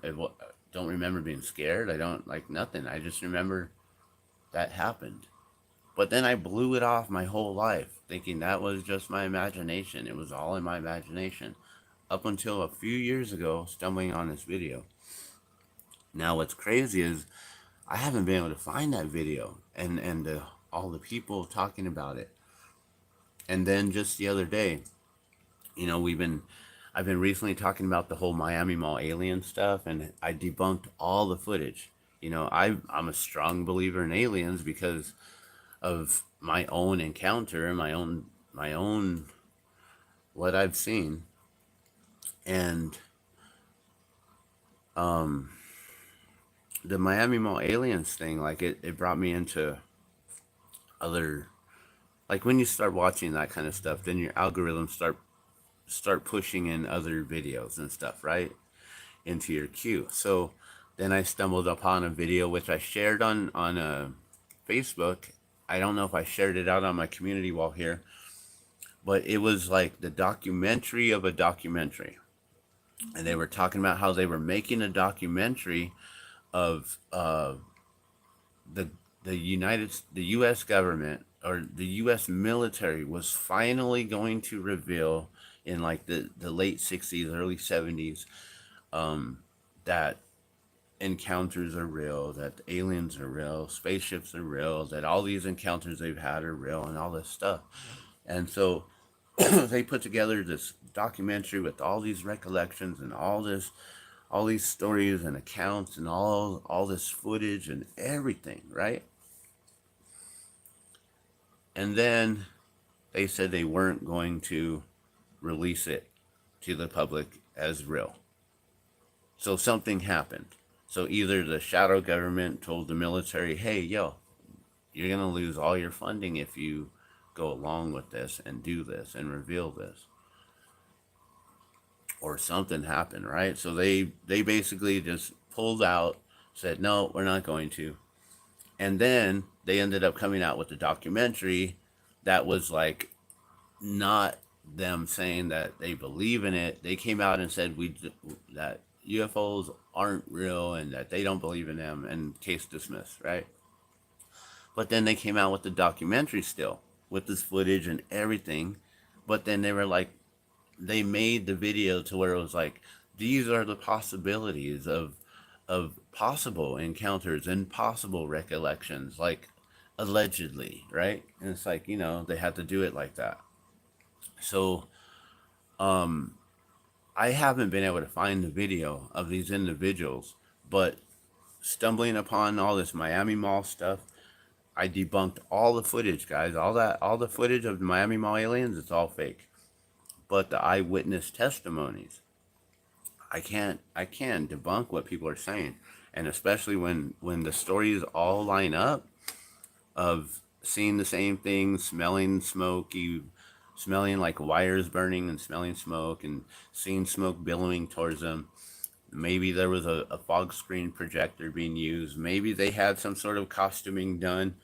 don't remember being scared. I don't like nothing. I just remember that happened. But then I blew it off my whole life, thinking that was just my imagination. It was all in my imagination. Up until a few years ago, stumbling on this video. Now, what's crazy is I haven't been able to find that video and all the people talking about it. And then just the other day, you know, I've been recently talking about the whole Miami Mall alien stuff, and I debunked all the footage. You know, I'm a strong believer in aliens because of my own encounter and my own what I've seen. And the Miami Mall aliens thing, like it brought me into other, like when you start watching that kind of stuff, then your algorithms start pushing in other videos and stuff, right? Into your queue. So then I stumbled upon a video which I shared on Facebook. I don't know if I shared it out on my community wall here, but it was like the documentary of a documentary. And they were talking about how they were making a documentary of the the U.S. government or the U.S. military was finally going to reveal in like the late 60s, early 70s, that encounters are real, that aliens are real, spaceships are real, that all these encounters they've had are real, and all this stuff. And so they put together this documentary with all these recollections and all these stories and accounts and all this footage and everything, right? And then they said they weren't going to release it to the public as real. So something happened. So either the shadow government told the military, hey, yo, you're going to lose all your funding if you go along with this and do this and reveal this. Or something happened, right? So they basically just pulled out, said, no, we're not going to. And then they ended up coming out with a documentary that was like not them saying that they believe in it. They came out and said that UFOs aren't real and that they don't believe in them, and case dismissed, right? But then they came out with the documentary still with this footage and everything. But then they were like, they made the video to where it was like, these are the possibilities of possible encounters and possible recollections, like allegedly, right? And it's like, they had to do it like that. So I haven't been able to find the video of these individuals, but stumbling upon all this Miami Mall stuff, I debunked all the footage, guys. All the footage of the Miami Mall aliens, it's all fake. But the eyewitness testimonies, I can debunk what people are saying, and especially when the stories all line up of seeing the same thing, smelling smoky, smelling like wires burning and smelling smoke, and seeing smoke billowing towards them. Maybe there was a fog screen projector being used. Maybe they had some sort of costuming done.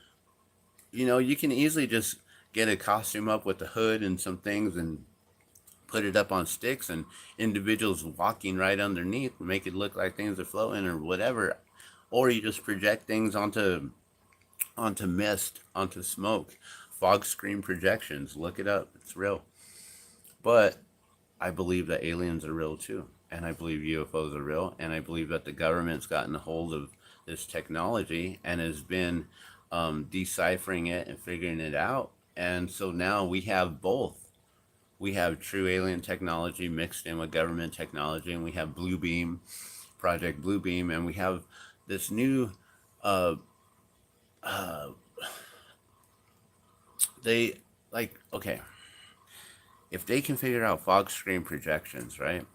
You can easily just get a costume up with a hood and some things and put it up on sticks, and individuals walking right underneath make it look like things are floating or whatever. Or you just project things onto mist, onto smoke. Fog screen projections. Look it up. It's real. But I believe that aliens are real too. And I believe UFOs are real. And I believe that the government's gotten a hold of this technology and has been deciphering it and figuring it out. And so now we have both. We have true alien technology mixed in with government technology, and we have Bluebeam, Project Bluebeam, and we have this new uh, uh, they like, okay, if they can figure out fog screen projections, right?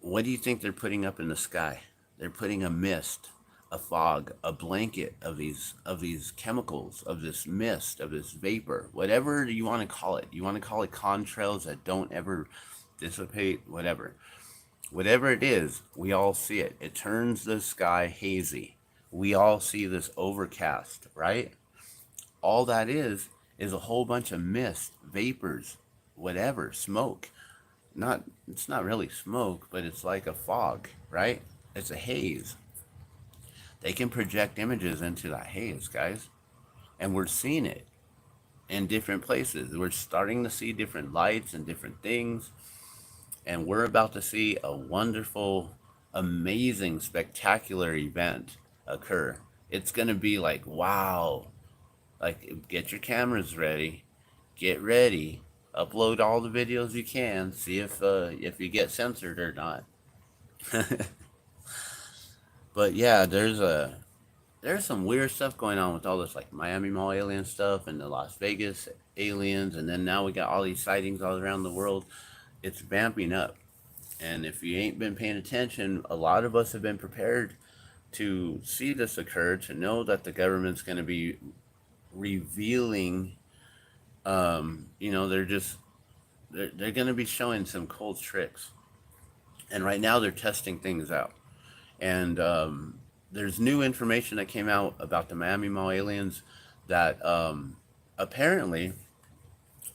What do you think they're putting up in the sky? They're putting a mist, a fog, a blanket of these chemicals, of this mist, of this vapor, whatever you want to call it. You want to call it contrails that don't ever dissipate, whatever. Whatever it is, we all see it. It turns the sky hazy. We all see this overcast, right? All that is a whole bunch of mist, vapors, whatever, smoke. Not It's not really smoke, but it's like a fog, right? It's a haze. They can project images into that haze, guys. And we're seeing it in different places. We're starting to see different lights and different things. And we're about to see a wonderful, amazing, spectacular event occur. It's going to be like, wow. Like, get your cameras ready. Get ready. Upload all the videos you can. See if you get censored or not. But yeah, there's some weird stuff going on with all this like Miami Mall alien stuff and the Las Vegas aliens, and then now we got all these sightings all around the world. It's vamping up, and if you ain't been paying attention, a lot of us have been prepared to see this occur, to know that the government's going to be revealing. They're just they're going to be showing some cold tricks, and right now they're testing things out. And there's new information that came out about the Miami Mall aliens that apparently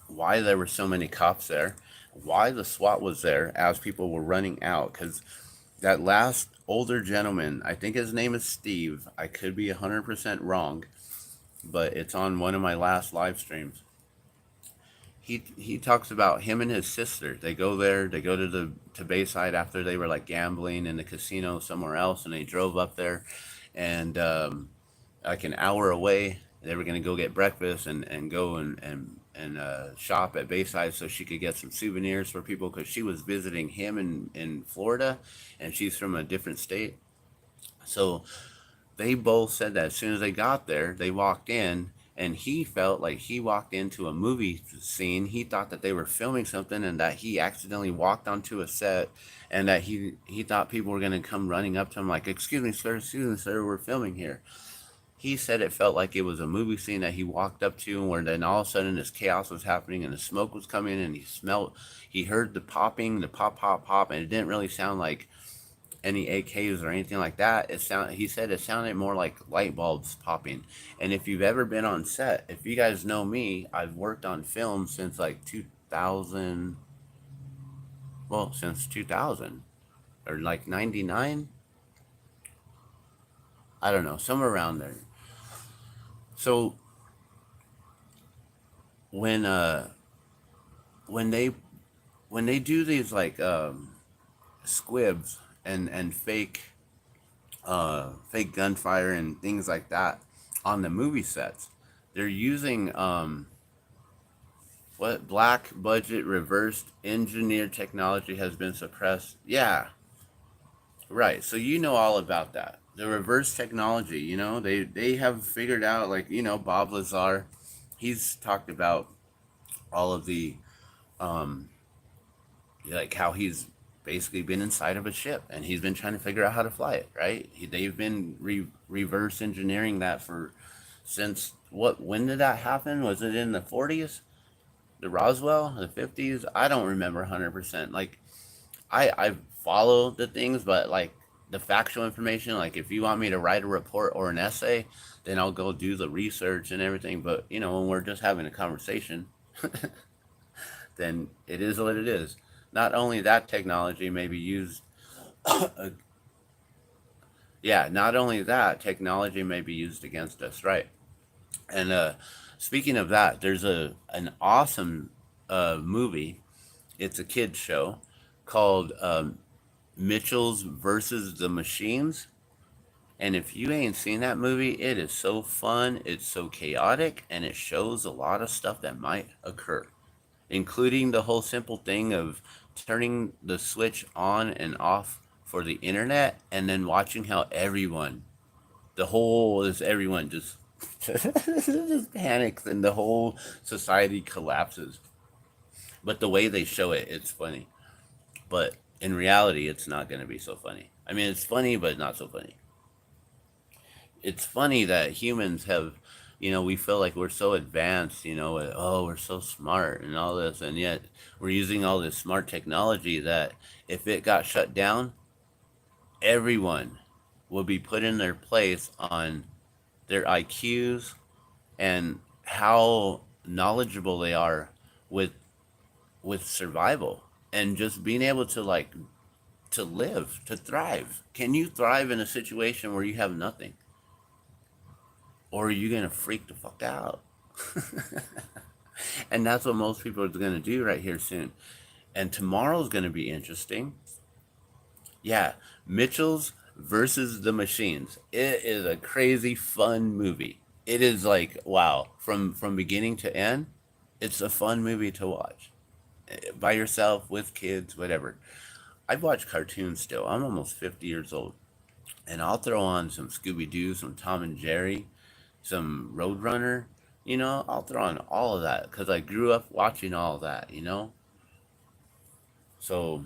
why there were so many cops there, why the SWAT was there as people were running out, because that last older gentleman, I think his name is Steve. I could be 100% wrong, but it's on one of my last live streams. He talks about him and his sister. They go there. They go to Bayside after they were like gambling in the casino somewhere else, and they drove up there, and like an hour away, they were gonna go get breakfast and go and shop at Bayside so she could get some souvenirs for people because she was visiting him in Florida, and she's from a different state. So they both said that as soon as they got there, they walked in, and he felt like he walked into a movie scene. He thought that they were filming something, and that he accidentally walked onto a set, and that he thought people were going to come running up to him like, excuse me sir, we're filming here. He said it felt like it was a movie scene that he walked up to, where then all of a sudden this chaos was happening and the smoke was coming, and he heard the popping, the pop, pop, pop, and it didn't really sound like any AKs or anything like that. He said it sounded more like light bulbs popping. And if you've ever been on set, if you guys know me, I've worked on film since like 2000, well, since 2000 or like 99. I don't know, somewhere around there. So when uh when they when they do these like squibs and fake gunfire and things like that on the movie sets, they're using what black budget reversed engineer technology has been suppressed. Yeah, right. So you know all about that. The reverse technology, they have figured out, like, Bob Lazar, he's talked about all of the um like how he's basically been inside of a ship and he's been trying to figure out how to fly it, right? They've been reverse engineering that for since what? When did that happen? Was it in the 40s? The Roswell, the 50s? I don't remember 100%. Like I follow the things, but like the factual information, like if you want me to write a report or an essay, then I'll go do the research and everything. But when we're just having a conversation, then it is what it is. Not only that technology may be used, yeah, not only that technology may be used against us, right? And speaking of that, there's an awesome movie. It's a kids show called Mitchell's versus the Machines. And if you ain't seen that movie, it is so fun, it's so chaotic, and it shows a lot of stuff that might occur, including the whole simple thing of turning the switch on and off for the internet, and then watching how everyone just just panics and the whole society collapses. But the way they show it, it's funny. But in reality, it's not going to be so funny. I mean, it's funny, but not so funny. It's funny that humans have, we feel like we're so advanced, oh, we're so smart and all this, and yet we're using all this smart technology that if it got shut down, everyone will be put in their place on their IQs and how knowledgeable they are with survival and just being able to live, to thrive. Can you thrive in a situation where you have nothing? Or are you going to freak the fuck out? And that's what most people are going to do right here soon. And tomorrow's going to be interesting. Yeah, Mitchell's versus the Machines. It is a crazy fun movie. It is like, wow, from beginning to end, it's a fun movie to watch. By yourself, with kids, whatever. I watch cartoons still. I'm almost 50 years old. And I'll throw on some Scooby Doo, some Tom and Jerry, some Roadrunner. I'll throw on all of that because I grew up watching all of that. So,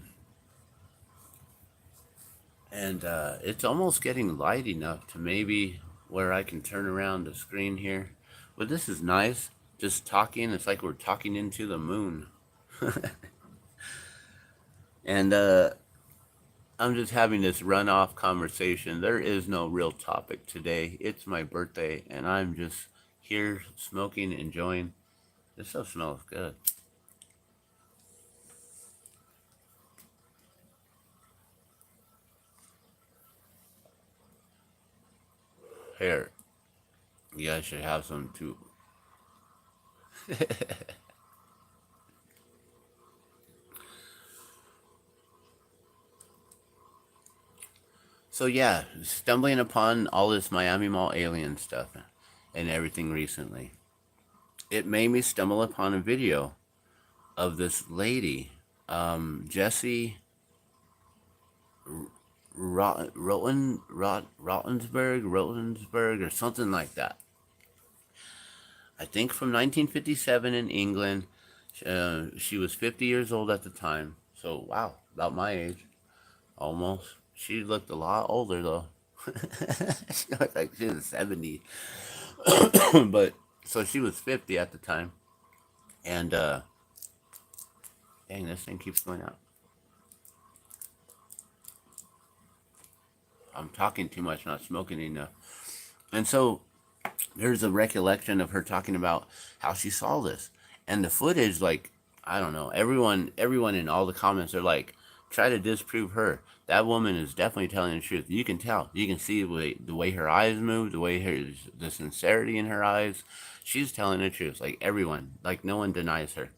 and it's almost getting light enough to maybe where I can turn around the screen here. But this is nice. Just talking. It's like we're talking into the moon. And I'm just having this runoff conversation. There is no real topic today. It's my birthday, and I'm just here smoking, enjoying. This stuff smells good. Here, you guys should have some too. So yeah, stumbling upon all this Miami Mall alien stuff and everything recently, it made me stumble upon a video of this lady, Jessie Rotensberg, or something like that. I think from 1957 in England. She was 50 years old at the time. So, wow, about my age, almost. She looked a lot older, though. She looked like she was 70. But, so she was 50 at the time. And, dang, this thing keeps going out. I'm talking too much, not smoking enough. And so, there's a recollection of her talking about how she saw this. And the footage, like, I don't know, everyone in all the comments are like, try to disprove her. That woman is definitely telling the truth. You can tell. You can see the way her eyes move, the sincerity in her eyes. She's telling the truth. Like everyone, like no one denies her.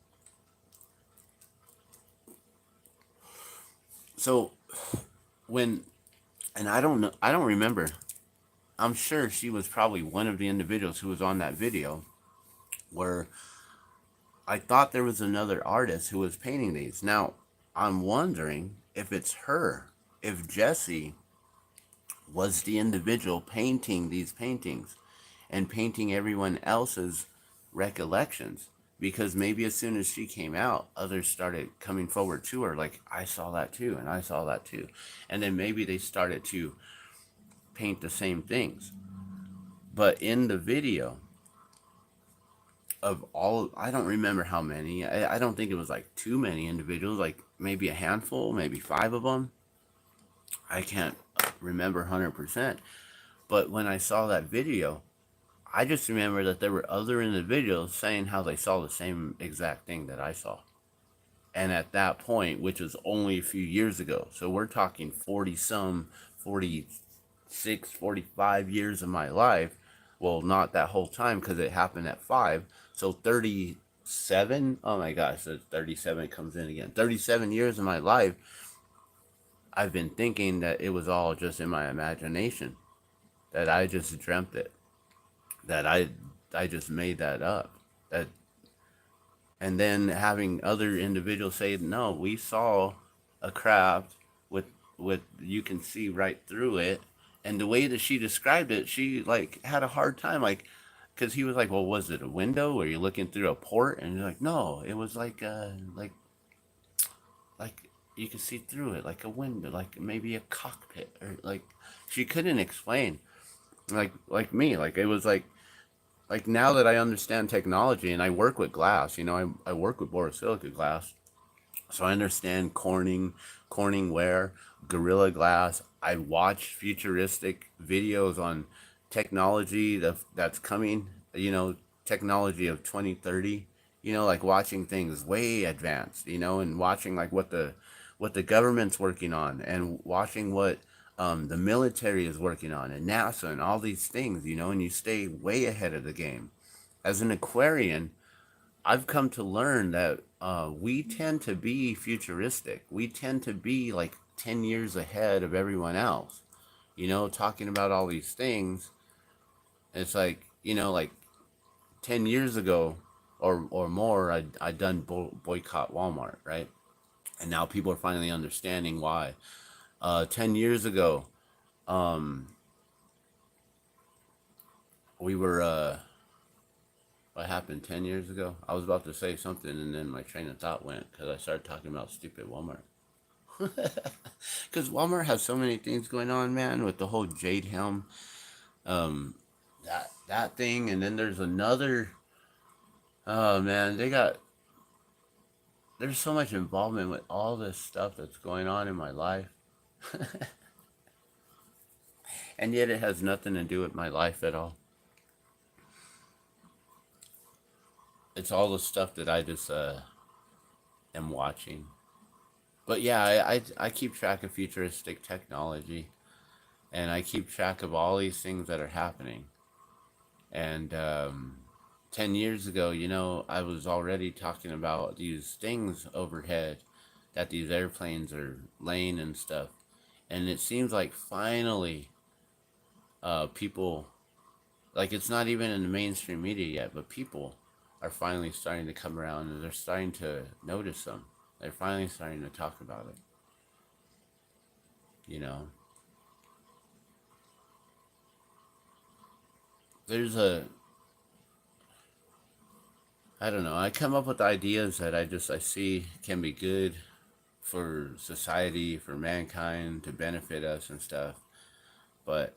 So when, and I don't remember. I'm sure she was probably one of the individuals who was on that video where I thought there was another artist who was painting these. Now, I'm wondering if it's her, if Jessie was the individual painting these paintings and painting everyone else's recollections. Because maybe as soon as she came out, others started coming forward to her, like, I saw that too, and I saw that too. And then maybe they started to paint the same things. But in the video, of all, I don't remember how many. I don't think it was like too many individuals, like maybe a handful, maybe five of them. I can't remember 100%. But when I saw that video, I just remember that there were other individuals saying how they saw the same exact thing that I saw. And at that point, which was only a few years ago, so we're talking 40 some, 46, 45 years of my life. Well, not that whole time because it happened at 5. So 37, oh my gosh, so 37 comes in again. 37 years of my life, I've been thinking that it was all just in my imagination, that I just dreamt it, that I just made that up. That And then having other individuals say, no, we saw a craft with you can see right through it. And the way that she described it, she like had a hard time, like, because he was like, well, was it a window? Were you looking through a port? And you're like, no, it was like you could see through it, like a window, like maybe a cockpit, or like she couldn't explain, like me, like it was like now that I understand technology and I work with glass, I work with borosilicate glass, so I understand Corning ware, Gorilla Glass. I watch futuristic videos on technology that's coming, technology of 2030, like watching things way advanced, and watching like what the government's working on, and watching what the military is working on, and NASA, and all these things, and you stay way ahead of the game. As an Aquarian, I've come to learn that we tend to be futuristic. We tend to be like 10 years ahead of everyone else, talking about all these things. It's like, like 10 years ago or more, I'd done boycott Walmart, right? And now people are finally understanding why. 10 years ago, um, we were, what happened 10 years ago? I was about to say something and then my train of thought went because I started talking about stupid Walmart. Because Walmart has so many things going on, man, with the whole Jade Helm, um, that thing, and then there's another. Oh man, there's so much involvement with all this stuff that's going on in my life, and yet it has nothing to do with my life at all. It's all the stuff that I just am watching. But yeah, I keep track of futuristic technology, and I keep track of all these things that are happening. And 10 years ago, I was already talking about these things overhead that these airplanes are laying and stuff. And it seems like finally people, like it's not even in the mainstream media yet, but people are finally starting to come around and they're starting to notice them. They're finally starting to talk about it, you know. There's a I don't know. I come up with ideas that I see can be good for society, for mankind, to benefit us and stuff. But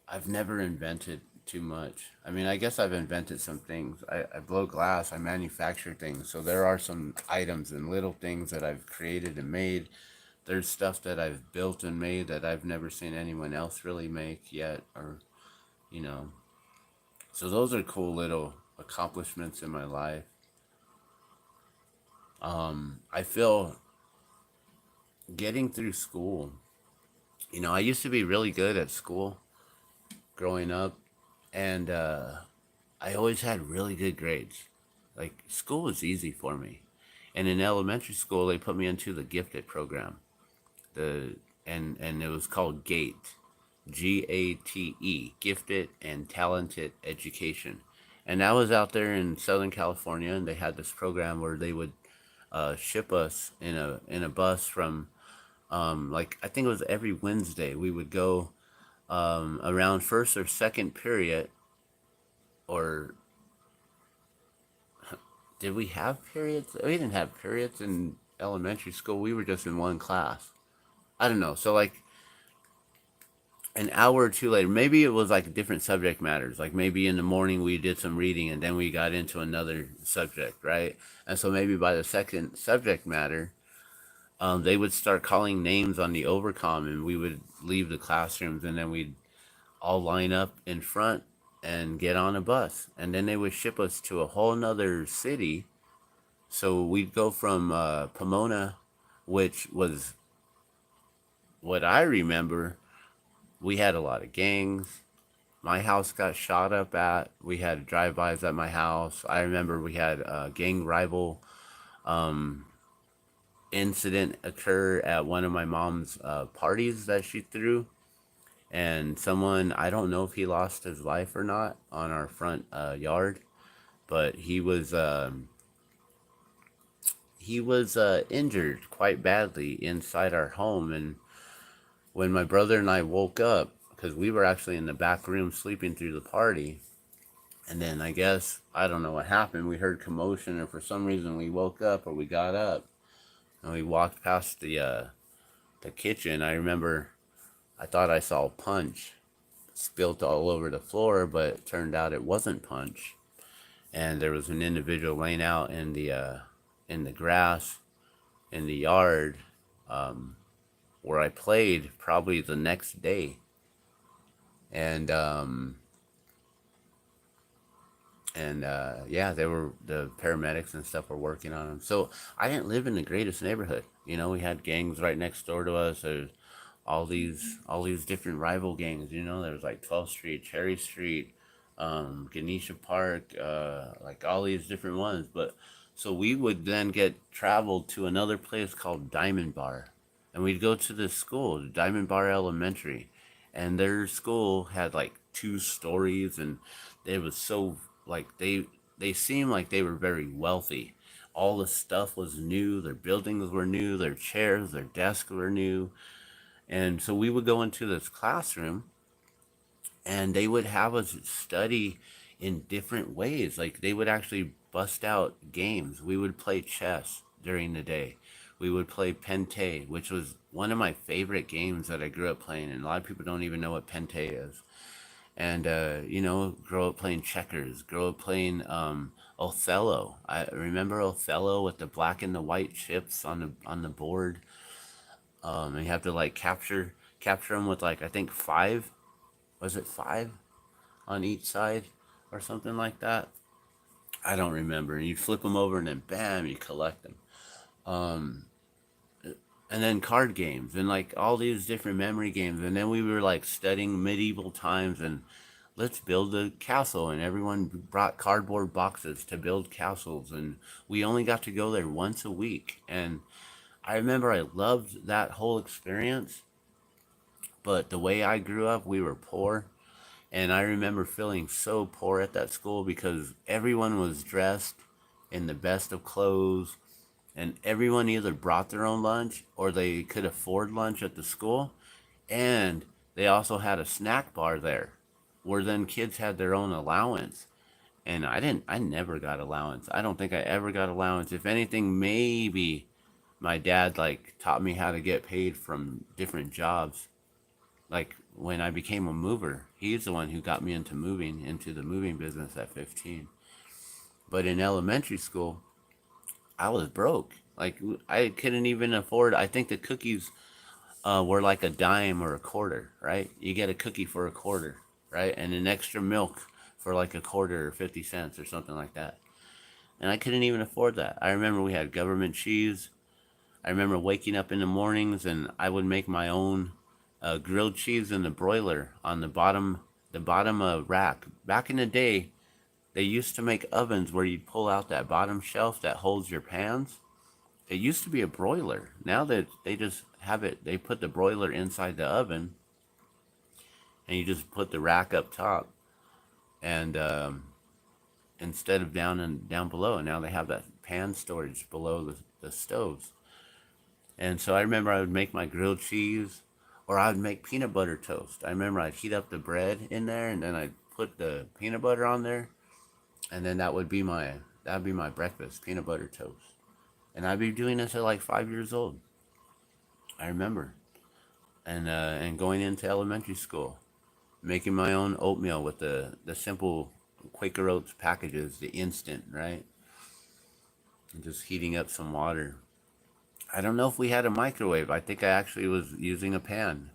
I've never invented too much. I mean, I guess I've invented some things. I blow glass, I manufacture things. So there are some items and little things that I've created and made. There's stuff that I've built and made that I've never seen anyone else really make yet, or, you know. So those are cool little accomplishments in my life. I feel getting through school. I used to be really good at school growing up, and I always had really good grades. Like, school was easy for me. And in elementary school, they put me into the gifted program. The and it was called GATE, GATE, Gifted and Talented Education. And I was out there in Southern California, and they had this program where they would ship us in a bus from like, I think it was every Wednesday. We would go around first or second period, or did we have periods? We didn't have periods in elementary school. We were just in one class. I don't know. So like an hour or two later, maybe it was like different subject matters. Like maybe in the morning we did some reading and then we got into another subject, right? And so maybe by the second subject matter, they would start calling names on the overcom, and we would leave the classrooms, and then we'd all line up in front and get on a bus, and then they would ship us to a whole nother city. So we'd go from Pomona, which was what I remember. We had a lot of gangs. My house got shot up at. We had drive-bys at my house. I remember we had a gang rival incident occur at one of my mom's parties that she threw, and someone, I don't know if he lost his life or not, on our front yard, but he was injured quite badly inside our home. And when my brother and I woke up, because we were actually in the back room sleeping through the party, and then I guess, I don't know what happened, we heard commotion, or for some reason we woke up, or we got up and we walked past the kitchen. I remember I thought I saw punch spilt all over the floor, but it turned out it wasn't punch. And there was an individual laying out in the grass in the yard, um, where I played probably the next day. And yeah, they were the paramedics and stuff were working on him. So I didn't live in the greatest neighborhood. We had gangs right next door to us. There's all these different rival gangs. There was like 12th Street, Cherry Street, Ganesha Park, like all these different ones. But so we would then get traveled to another place called Diamond Bar, and we'd go to this school, Diamond Bar Elementary, and their school had like 2 stories, and it was so, like, they seemed like they were very wealthy. All the stuff was new. Their buildings were new. Their chairs, their desks were new. And so we would go into this classroom, and they would have us study in different ways. Like, they would actually bust out games. We would play chess during the day. We would play Pente, which was one of my favorite games that I grew up playing. And a lot of people don't even know what Pente is. And, grow up playing checkers, grow up playing Othello. I remember Othello with the black and the white chips on the board. And you have to like capture them with, like, I think five. Was it five on each side or something like that? I don't remember. And you flip them over, and then bam, you collect them. Um, and then card games, and like all these different memory games. And then we were like studying medieval times, and let's build a castle. And everyone brought cardboard boxes to build castles. And we only got to go there once a week. And I remember I loved that whole experience. But the way I grew up, we were poor. And I remember feeling so poor at that school because everyone was dressed in the best of clothes, and everyone either brought their own lunch or they could afford lunch at the school. And they also had a snack bar there where then kids had their own allowance. And I never got allowance. I don't think I ever got allowance. If anything, maybe my dad like taught me how to get paid from different jobs. Like when I became a mover, he's the one who got me into the moving business at 15. But in elementary school, I was broke. Like I couldn't even afford. I think the cookies were like a dime or a quarter, right? You get a cookie for a quarter, right? And an extra milk for like a quarter or 50 cents or something like that. And I couldn't even afford that. I remember we had government cheese. I remember waking up in the mornings and I would make my own grilled cheese in the broiler on the bottom rack. Back in the day, they used to make ovens where you'd pull out that bottom shelf that holds your pans. It used to be a broiler. Now that they just have it, they put the broiler inside the oven, and you just put the rack up top, and instead of down below. And now they have that pan storage below the stoves. And so I remember I would make my grilled cheese, or I would make peanut butter toast. I remember I'd heat up the bread in there, and then I'd put the peanut butter on there, and then that would be my breakfast, peanut butter toast. And I'd be doing this at like 5 years old. I remember, and going into elementary school, making my own oatmeal with the simple Quaker Oats packages, the instant, right? And just heating up some water. I don't know if we had a microwave. I think I actually was using a pan.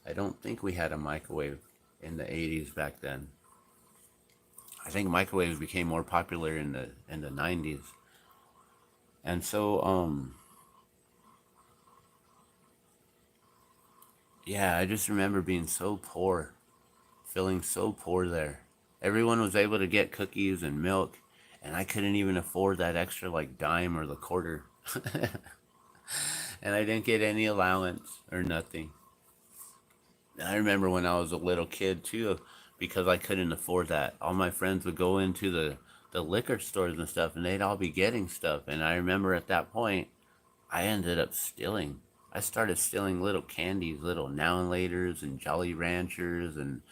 I don't think we had a microwave in the 80s back then. I think microwaves became more popular in the 90s. And so yeah, I just remember being so poor, feeling so poor there. Everyone was able to get cookies and milk, and I couldn't even afford that extra like dime or the quarter. And I didn't get any allowance or nothing. I remember when I was a little kid too, because I couldn't afford that. All my friends would go into the liquor stores and stuff, and they'd all be getting stuff. And I remember at that point, I ended up stealing. I started stealing little candies, little Now and Laters and Jolly Ranchers and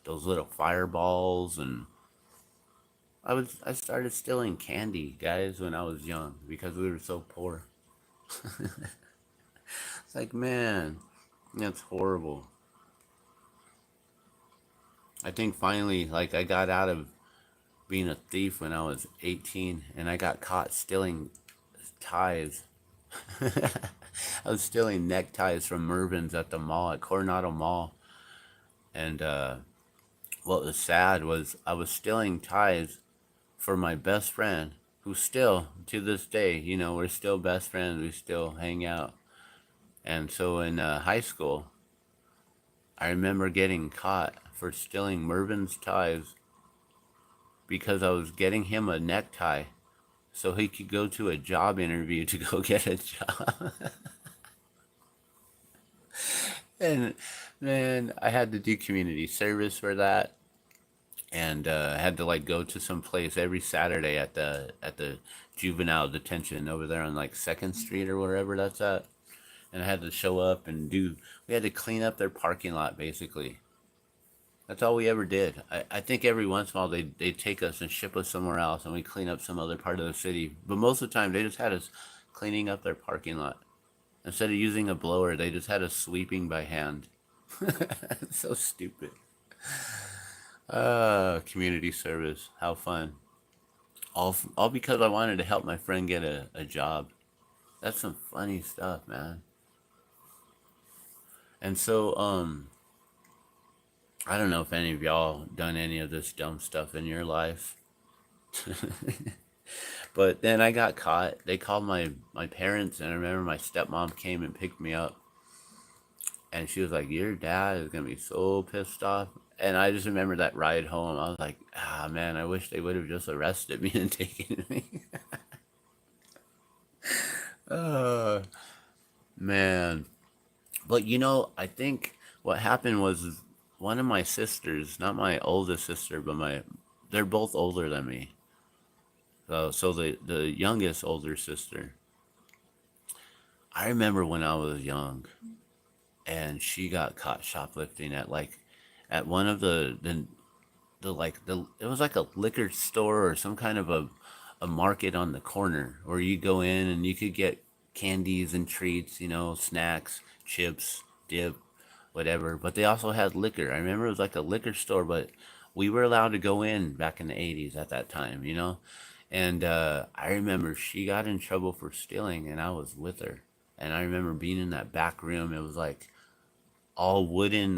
those little fireballs. And I started stealing candy, guys, when I was young because we were so poor. It's like, man, that's horrible. I think finally, like, I got out of being a thief when I was 18 and I got caught stealing ties. I was stealing neckties from Mervin's at the mall, at Coronado Mall. And what was sad was I was stealing ties for my best friend, who still, to this day, we're still best friends. We still hang out. And so in high school, I remember getting caught for stealing Mervin's ties because I was getting him a necktie so he could go to a job interview to go get a job. And man, I had to do community service for that, and I had to like go to some place every Saturday at the juvenile detention over there on like Second Street or wherever that's at. And I had to show up and do. We had to clean up their parking lot basically. That's all we ever did. I think every once in a while they take us and ship us somewhere else and we clean up some other part of the city. But most of the time they just had us cleaning up their parking lot. Instead of using a blower, they just had us sweeping by hand. So stupid. Community service. How fun. All because I wanted to help my friend get a job. That's some funny stuff, man. And so, I don't know if any of y'all done any of this dumb stuff in your life. But then I got caught. They called my parents, and I remember my stepmom came and picked me up. And she was like, your dad is going to be so pissed off. And I just remember that ride home. I was like, ah, man, I wish they would have just arrested me and taken me. Oh, man. But I think what happened was one of my sisters, not my oldest sister, but they're both older than me. So the youngest older sister, I remember when I was young, and she got caught shoplifting at one of the it was like a liquor store or some kind of a market on the corner where you go in and you could get candies and treats, snacks, chips, dip, whatever. But they also had liquor. I remember it was like a liquor store, but we were allowed to go in back in the 80s at that time. And I remember she got in trouble for stealing, and I was with her. And I remember being in that back room. It was like all wooden.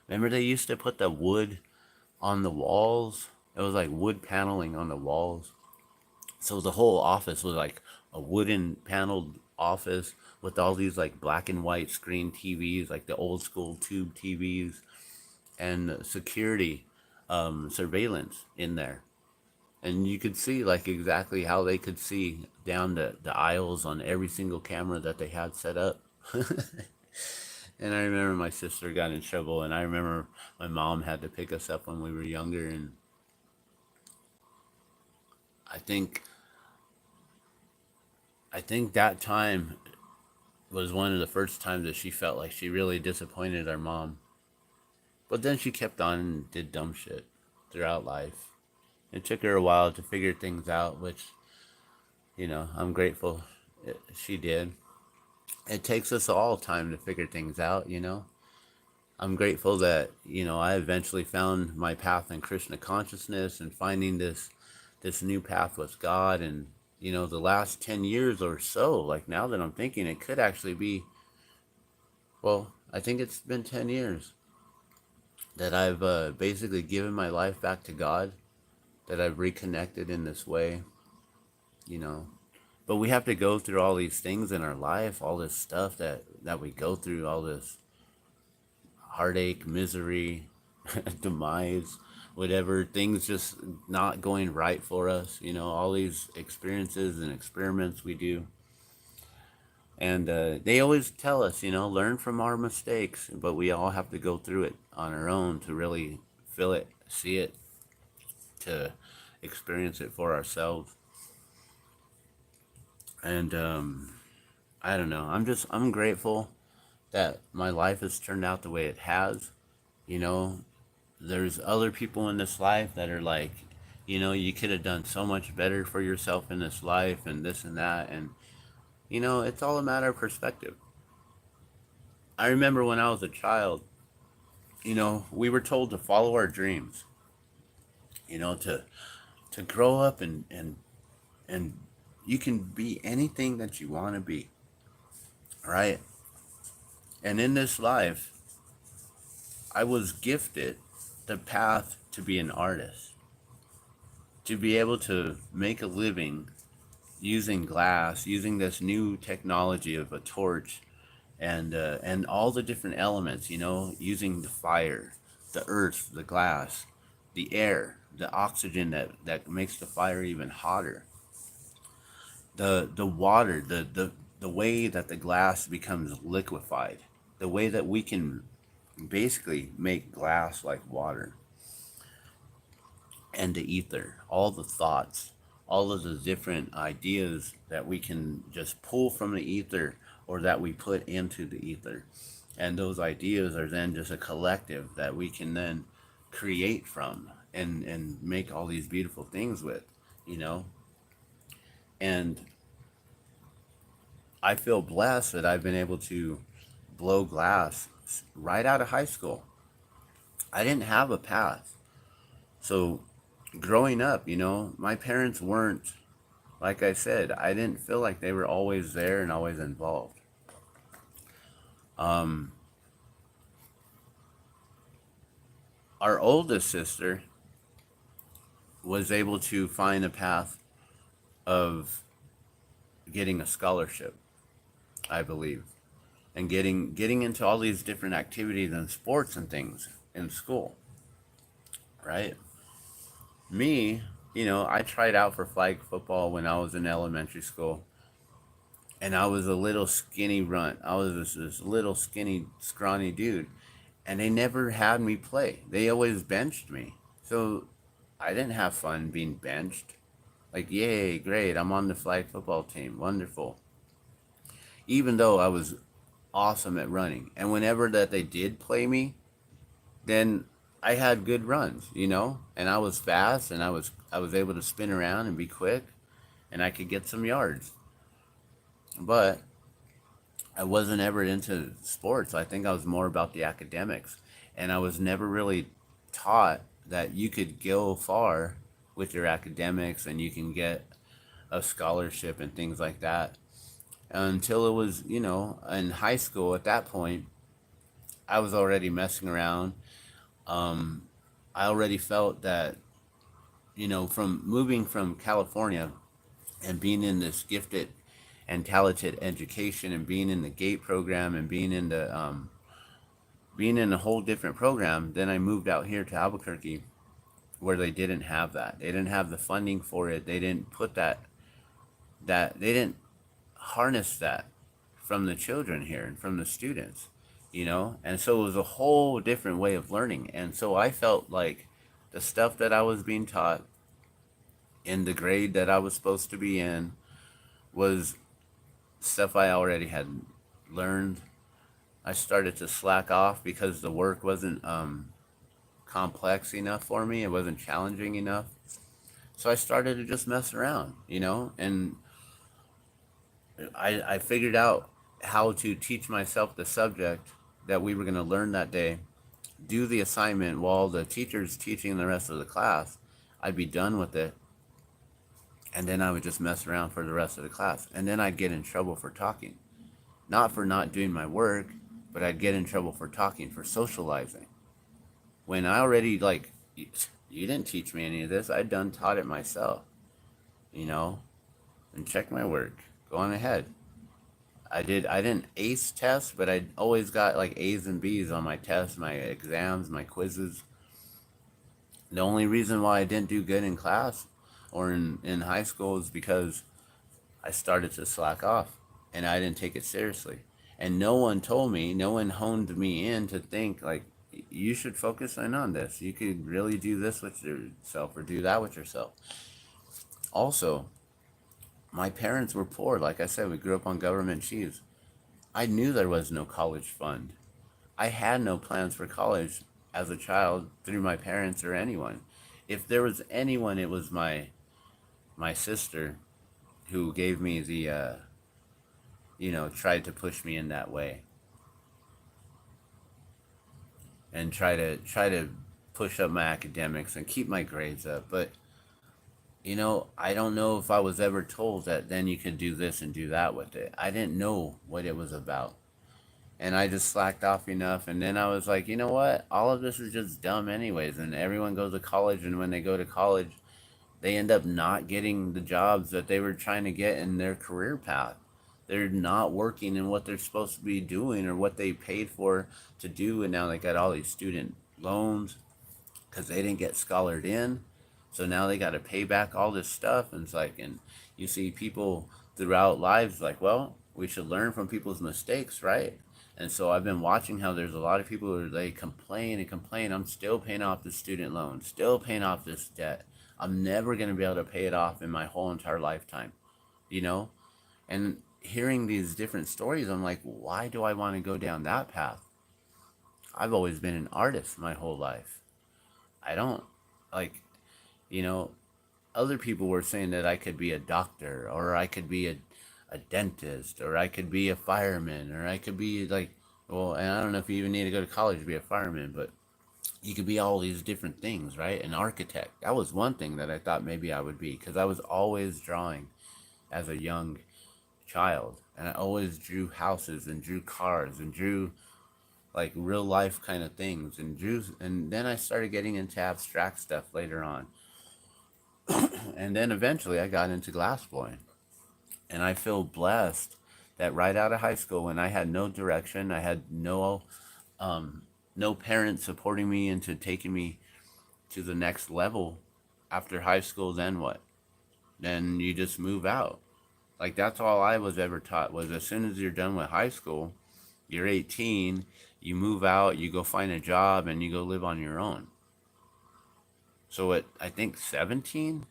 Remember they used to put the wood on the walls? It was like wood paneling on the walls. So the whole office was like a wooden paneled office with all these like black and white screen TVs, like the old school tube TVs, and security surveillance in there. And you could see like exactly how they could see down the aisles on every single camera that they had set up. And I remember my sister got in trouble, and I remember my mom had to pick us up when we were younger. And I think I think that time was one of the first times that she felt like she really disappointed our mom. But then she kept on and did dumb shit throughout life. It took her a while to figure things out, which, I'm grateful she did. It takes us all time to figure things out. I'm grateful that, I eventually found my path in Krishna consciousness and finding this new path with God. And, the last 10 years or so, like now that I'm thinking, it could actually be, well, I think it's been 10 years that I've basically given my life back to God, that I've reconnected in this way, you know. But we have to go through all these things in our life, all this stuff that we go through, all this heartache, misery, demise, whatever, things just not going right for us, all these experiences and experiments we do. And they always tell us, learn from our mistakes, but we all have to go through it on our own to really feel it, see it, to experience it for ourselves. And I don't know. I'm grateful that my life has turned out the way it has. You know, there's other people in this life that are like, you could have done so much better for yourself in this life and this and that. And, it's all a matter of perspective. I remember when I was a child, we were told to follow our dreams, to grow up and you can be anything that you want to be, right? And in this life, I was gifted the path to be an artist, to be able to make a living using glass, using this new technology of a torch, and all the different elements, using the fire, the earth, the glass, the air, the oxygen that makes the fire even hotter, the water, the way that the glass becomes liquefied, the way that we can basically make glass like water, and the ether, all the thoughts, all of the different ideas that we can just pull from the ether or that we put into the ether. And those ideas are then just a collective that we can then create from and make all these beautiful things with, you know? And I feel blessed that I've been able to blow glass right out of high school. I didn't have a path. So growing up, my parents weren't, like I said, I didn't feel like they were always there and always involved. Um, our oldest sister was able to find a path of getting a scholarship, I believe, and getting into all these different activities and sports and things in school, right? Me, I tried out for flag football when I was in elementary school, and I was a little skinny runt. I was this little skinny, scrawny dude, and they never had me play. They always benched me. So I didn't have fun being benched. Like, yay, great, I'm on the flag football team. Wonderful. Even though I was awesome at running. And whenever that they did play me, then I had good runs, and I was fast, and I was able to spin around and be quick, and I could get some yards. But I wasn't ever into sports. I think I was more about the academics, and I was never really taught that you could go far with your academics and you can get a scholarship and things like that. Until it was, in high school at that point, I was already messing around. Um, I already felt that, from moving from California and being in this gifted and talented education and being in the GATE program and being in a whole different program, then I moved out here to Albuquerque where they didn't have that. They didn't have the funding for it. They didn't put that they didn't harness that from the children here and from the students, and so it was a whole different way of learning. And so I felt like the stuff that I was being taught in the grade that I was supposed to be in was stuff I already had learned. I started to slack off because the work wasn't complex enough for me. It wasn't challenging enough. So I started to just mess around, and I figured out how to teach myself the subject that we were going to learn that day, do the assignment while the teacher's teaching the rest of the class. I'd be done with it, and then I would just mess around for the rest of the class. And then I'd get in trouble for talking. Not for not doing my work, but I'd get in trouble for talking, for socializing. When I already, like, you didn't teach me any of this. I'd done taught it myself, you know, and check my work. Go on ahead. I didn't ace tests, but I always got like A's and B's on my tests, my exams, my quizzes. The only reason why I didn't do good in class or in high school is because I started to slack off and I didn't take it seriously. And no one told me, no one honed me in to think like, you should focus in on this. You could really do this with yourself or do that with yourself. Also, my parents were poor. Like I said, we grew up on government cheese. I knew there was no college fund. I had no plans for college as a child through my parents or anyone. If there was anyone, it was my sister who gave me the tried to push me in that way and try to push up my academics and keep my grades up. But I don't know if I was ever told that then you could do this and do that with it. I didn't know what it was about. And I just slacked off enough. And then I was like, you know what? All of this is just dumb, anyways. And everyone goes to college. And when they go to college, they end up not getting the jobs that they were trying to get in their career path. They're not working in what they're supposed to be doing or what they paid for to do. And now they got all these student loans because they didn't get scholared in. So now they got to pay back all this stuff. And it's like, and you see people throughout lives like, well, we should learn from people's mistakes, right? And so I've been watching how there's a lot of people who they complain and complain. I'm still paying off the student loan, still paying off this debt. I'm never going to be able to pay it off in my whole entire lifetime, you know? And hearing these different stories, I'm like, why do I want to go down that path? I've always been an artist my whole life. I don't, like, you know, other people were saying that I could be a doctor or I could be a dentist or I could be a fireman or I could be like, well, and I don't know if you even need to go to college to be a fireman, but you could be all these different things, right? An architect. That was one thing that I thought maybe I would be because I was always drawing as a young child and I always drew houses and drew cars and drew like real life kind of things and then I started getting into abstract stuff later on. And then eventually I got into glassblowing. And I feel blessed that right out of high school when I had no direction, I had no parents supporting me into taking me to the next level after high school, then what? Then you just move out. Like that's all I was ever taught was as soon as you're done with high school, you're 18, you move out, you go find a job and you go live on your own. So at I think 17,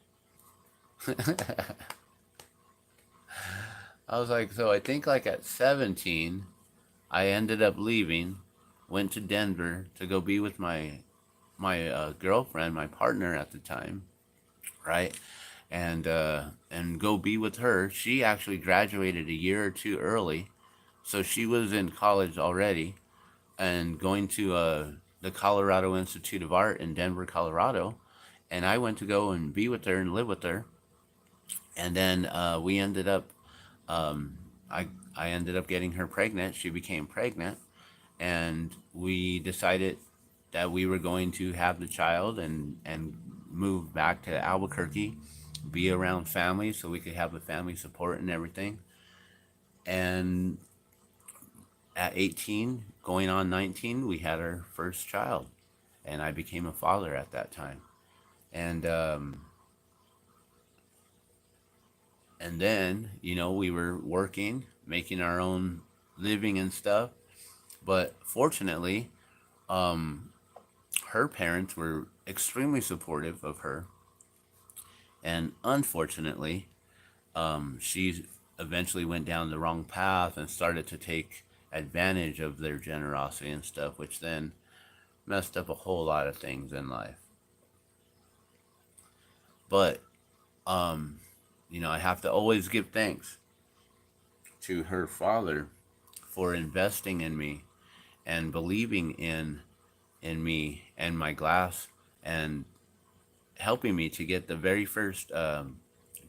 I was like, so I think like at 17, I ended up leaving, went to Denver to go be with my girlfriend, my partner at the time, right? And go be with her. She actually graduated a year or two early, so she was in college already and going to the Colorado Institute of Art in Denver, Colorado. And I went to go and be with her and live with her. And then we ended up, um, I, I ended up getting her pregnant. She became pregnant. And we decided that we were going to have the child and move back to Albuquerque, be around family so we could have the family support and everything. And at 18, going on 19, we had our first child, and I became a father at that time. And and then we were working, making our own living and stuff. But fortunately, um, her parents were extremely supportive of her, and unfortunately, she eventually went down the wrong path and started to take advantage of their generosity and stuff, which then messed up a whole lot of things in life. But um, I have to always give thanks to her father for investing in me and believing in me and my glass and helping me to get the very first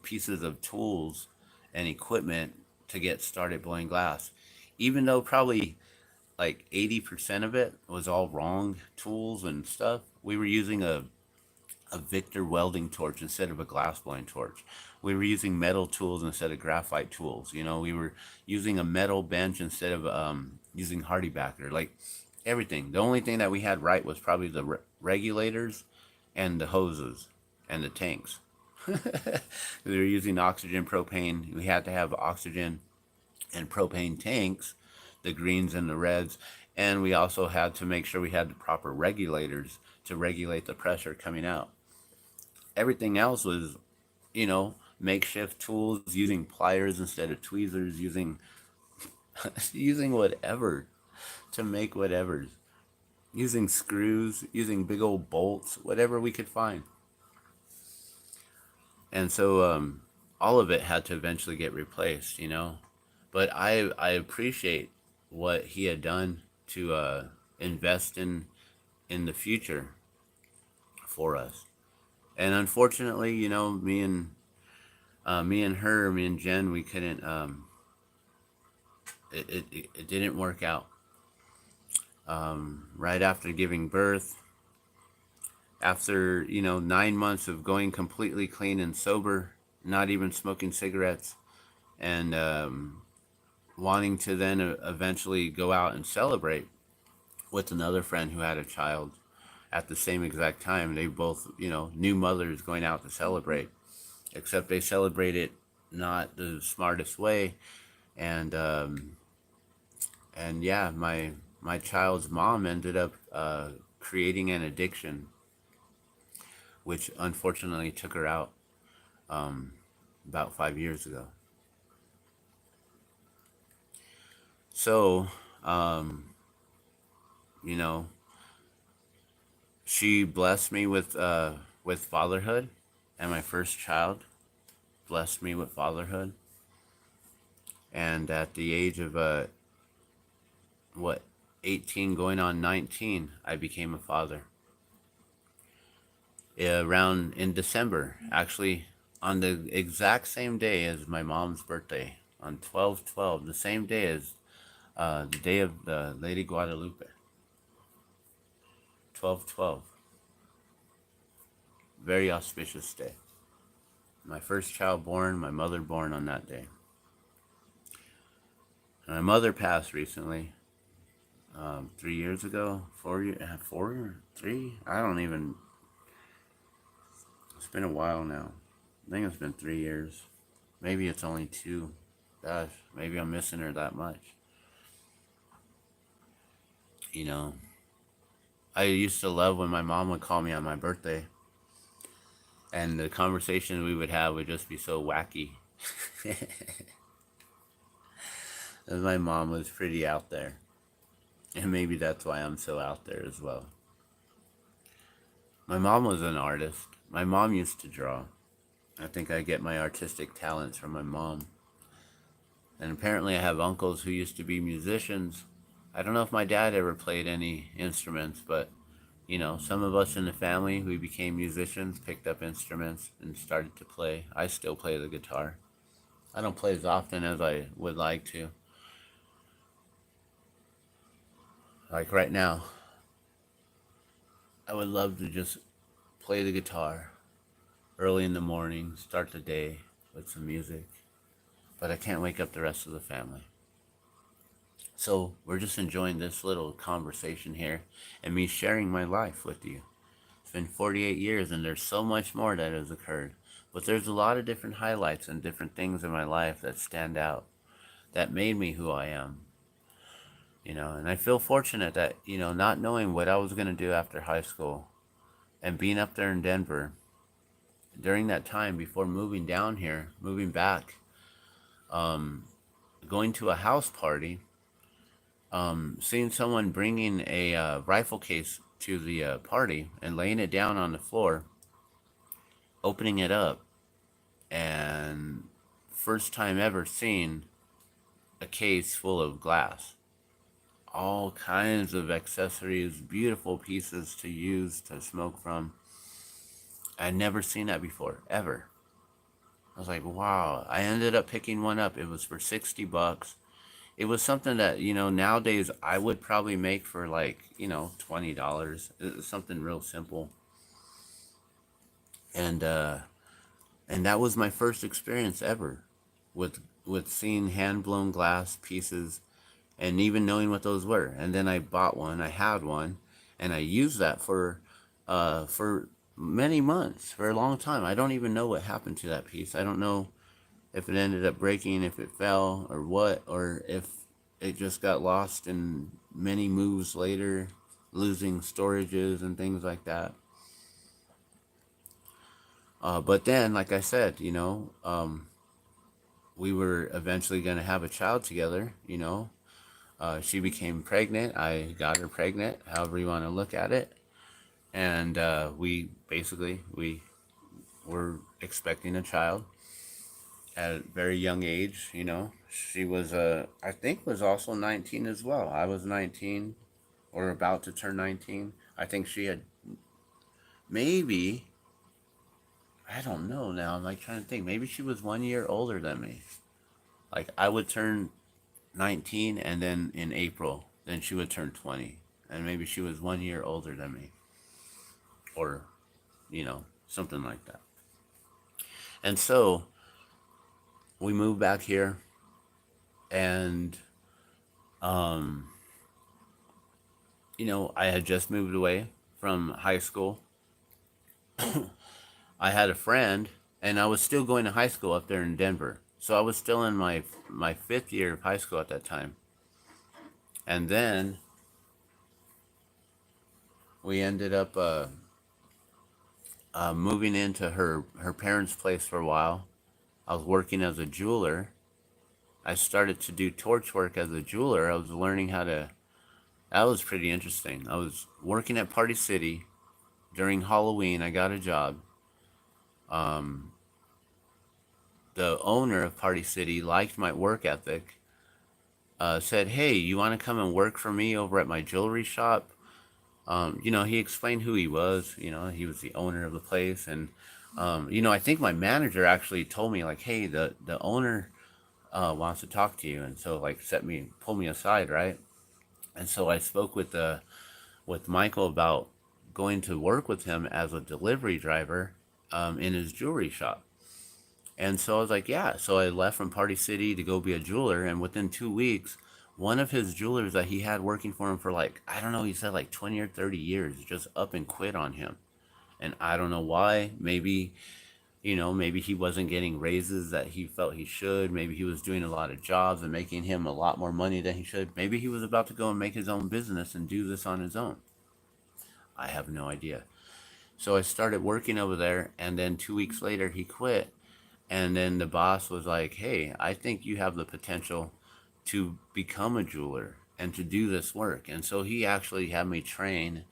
pieces of tools and equipment to get started blowing glass. Even though probably like 80% of it was all wrong tools and stuff, we were using a Victor welding torch instead of a glass blowing torch. We were using metal tools instead of graphite tools. We were using a metal bench instead of using hardy backer. Like everything. The only thing that we had right was probably the regulators and the hoses and the tanks. We were using oxygen, propane. We had to have oxygen and propane tanks, the greens and the reds. And we also had to make sure we had the proper regulators to regulate the pressure coming out. Everything else was, makeshift tools, using pliers instead of tweezers, using using whatever to make whatever, using screws, using big old bolts, whatever we could find. And so all of it had to eventually get replaced. But I appreciate what he had done to invest in the future for us. And unfortunately, me and Jen, we couldn't. It didn't work out. Right after giving birth, after 9 months of going completely clean and sober, not even smoking cigarettes, and wanting to then eventually go out and celebrate with another friend who had a child at the same exact time. They both, new mothers going out to celebrate, except they celebrated not the smartest way. And yeah, my child's mom ended up creating an addiction, which unfortunately took her out about 5 years ago. So, um, you know, she blessed me with fatherhood, and my first child blessed me with fatherhood. And at the age of what 18 going on 19, I became a father. Around in December, actually, on the exact same day as my mom's birthday, on 12/12, the same day as the day of the Lady Guadalupe. 12/12, very auspicious day. My first child born, my mother born on that day. And my mother passed recently, 3 years ago, 4 years, 3. I don't even. It's been a while now. I think it's been 3 years. Maybe it's only two. Gosh, maybe I'm missing her that much. You know, I used to love when my mom would call me on my birthday, and the conversation we would have would just be so wacky. And my mom was pretty out there, and maybe that's why I'm so out there as well. My mom was an artist. My mom used to draw. I think I get my artistic talents from my mom. And apparently, I have uncles who used to be musicians. I don't know if my dad ever played any instruments, but some of us in the family, we became musicians, picked up instruments, and started to play. I still play the guitar. I don't play as often as I would like to. Like right now, I would love to just play the guitar early in the morning, start the day with some music, but I can't wake up the rest of the family. So we're just enjoying this little conversation here and me sharing my life with you. It's been 48 years and there's so much more that has occurred. But there's a lot of different highlights and different things in my life that stand out, that made me who I am. And I feel fortunate that, not knowing what I was going to do after high school and being up there in Denver during that time before moving down here, moving back, um, going to a house party, seeing someone bringing a rifle case to the party and laying it down on the floor, opening it up, and first time ever seeing a case full of glass. All kinds of accessories, beautiful pieces to use to smoke from. I'd never seen that before, ever. I was like, wow. I ended up picking one up. It was for $60. It was something that, nowadays I would probably make for like, $20. It was something real simple. And and that was my first experience ever with seeing hand blown glass pieces and even knowing what those were. And then I bought one, I had one, and I used that for many months, for a long time. I don't even know what happened to that piece. I don't know if it ended up breaking, if it fell, or what, or if it just got lost in many moves later, losing storages and things like that. But then, like I said, we were eventually going to have a child together. She became pregnant. I got her pregnant, however you want to look at it. And we were expecting a child at a very young age. She was, I think, was also 19 as well. I was 19 or about to turn 19. I think she had maybe, I don't know now. I'm like trying to think. Maybe she was 1 year older than me. Like I would turn 19 and then in April, then she would turn 20. And maybe she was 1 year older than me. Or, something like that. And so we moved back here and, um, I had just moved away from high school. I had a friend and I was still going to high school up there in Denver. So I was still in my fifth year of high school at that time. And then we ended up moving into her parents' place for a while. I was working as a jeweler. I started to do torch work as a jeweler. I was learning how to. That was pretty interesting. I was working at Party City during Halloween. I got a job. Um, the owner of Party City liked my work ethic. Said, "Hey, you want to come and work for me over at my jewelry shop?" He explained who he was. He was the owner of the place, and I think my manager actually told me like, "Hey, the owner wants to talk to you," and so like pulled me aside, right? And so I spoke with Michael about going to work with him as a delivery driver in his jewelry shop. And so I was like, yeah. So I left from Party City to go be a jeweler. And within 2 weeks, one of his jewelers that he had working for him for like, I don't know, he said like 20 or 30 years, just up and quit on him. And I don't know why. Maybe he wasn't getting raises that he felt he should. Maybe he was doing a lot of jobs and making him a lot more money than he should. Maybe he was about to go and make his own business and do this on his own. I have no idea. So I started working over there, and then 2 weeks later, he quit. And then the boss was like, "Hey, I think you have the potential to become a jeweler and to do this work." And so he actually had me train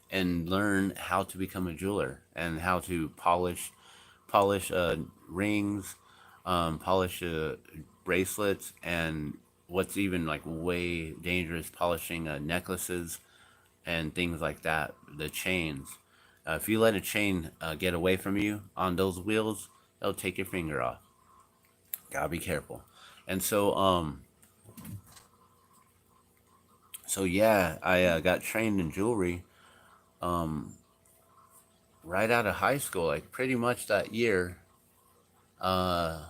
and learn how to become a jeweler and how to polish rings, polish bracelets, and what's even like way dangerous, polishing necklaces and things like that. The chains. If you let a chain get away from you on those wheels, they'll take your finger off. Gotta be careful. And so yeah, I got trained in jewelry um, right out of high school, like pretty much that year. Uh,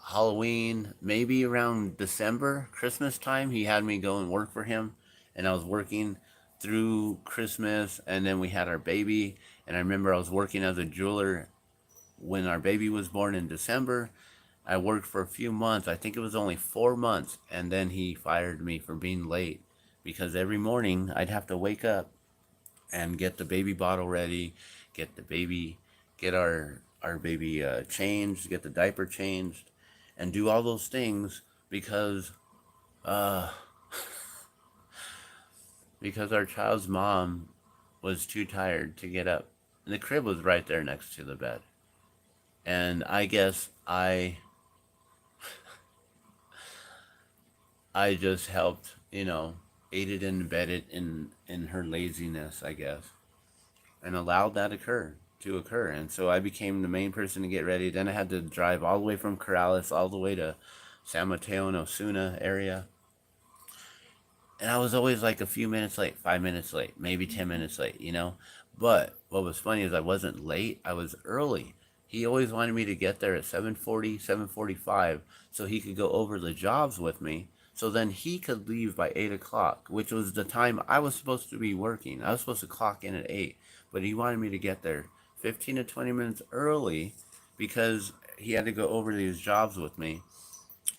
Halloween, maybe around December, Christmas time, he had me go and work for him, and I was working through Christmas, and then we had our baby, and I remember I was working as a jeweler when our baby was born in December. I worked for a few months. I think it was only 4 months, and then he fired me for being late because every morning I'd have to wake up and get the baby bottle ready, get the baby, get our baby changed, get the diaper changed, and do all those things because uh because our child's mom was too tired to get up. And the crib was right there next to the bed. And I guess I just helped, aided and abetted in her laziness, I guess, and allowed that occur. And so I became the main person to get ready. Then I had to drive all the way from Corrales all the way to San Mateo and Osuna area. And I was always like a few minutes late, 5 minutes late, maybe 10 minutes late. But what was funny is I wasn't late, I was early. He always wanted me to get there at 7:40, 7:45, so he could go over the jobs with me. So then he could leave by 8 o'clock, which was the time I was supposed to be working. I was supposed to clock in at 8, but he wanted me to get there 15 to 20 minutes early because he had to go over these jobs with me.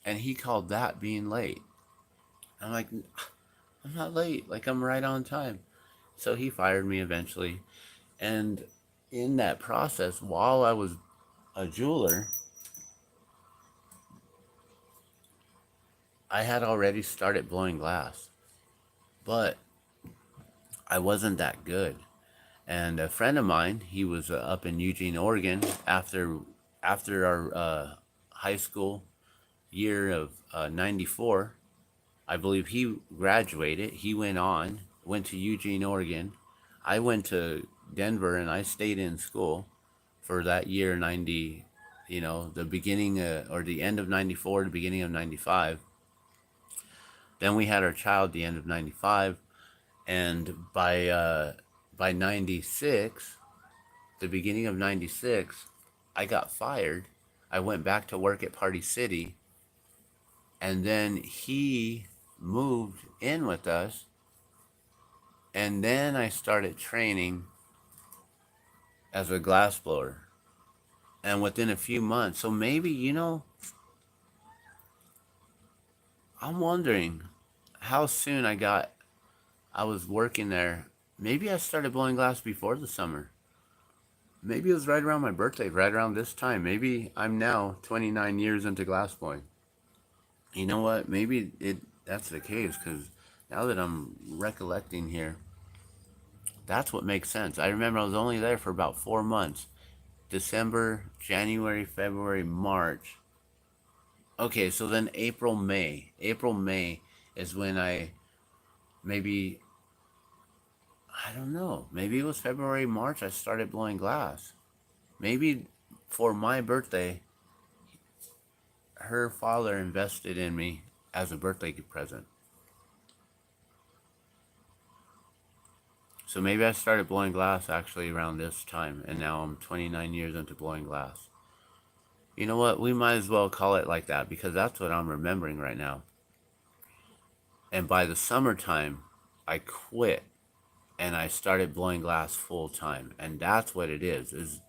And he called that being late. I'm like, I'm not late. Like, I'm right on time. So he fired me eventually. And in that process, while I was a jeweler, I had already started blowing glass. But I wasn't that good. And a friend of mine, he was up in Eugene, Oregon, after our high school year of '94. I believe he graduated. He went to Eugene, Oregon. I went to Denver and I stayed in school for that year, 90, the beginning or the end of '94, the beginning of '95. Then we had our child the end of '95. And by '96, the beginning of '96, I got fired. I went back to work at Party City. And then he moved in with us. And then I started training as a glass blower. And within a few months, so maybe, I'm wondering how soon I was working there. Maybe I started blowing glass before the summer. Maybe it was right around my birthday, right around this time. Maybe I'm now 29 years into glass blowing. You know what? Maybe that's the case because now that I'm recollecting here, that's what makes sense. I remember I was only there for about 4 months. December, January, February, March. Okay, so then April, May. April, May is when maybe, I don't know, maybe it was February, March I started blowing glass. Maybe for my birthday, her father invested in me as a birthday present. So maybe I started blowing glass actually around this time, and now I'm 29 years into blowing glass. You know what? We might as well call it like that because that's what I'm remembering right now. And by the summertime, I quit and I started blowing glass full time. And that's what it is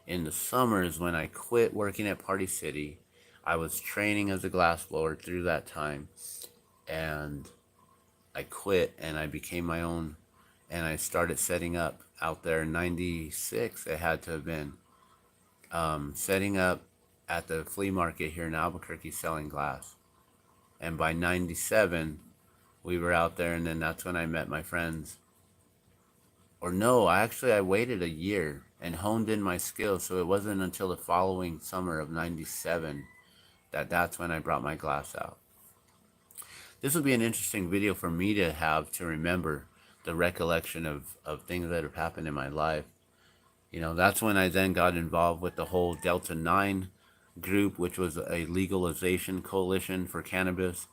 in the summers when I quit working at Party City, I was training as a glass blower through that time. And I quit and I became my own, and I started setting up out there in '96. It had to have been setting up at the flea market here in Albuquerque selling glass. And by '97, we were out there, and then that's when I met my friends, or no, I waited a year and honed in my skills. So it wasn't until the following summer of '97 that's when I brought my glass out. This will be an interesting video for me to have to remember the recollection of things that have happened in my life. You know, that's when I then got involved with the whole Delta 9 group, which was a legalization coalition for cannabis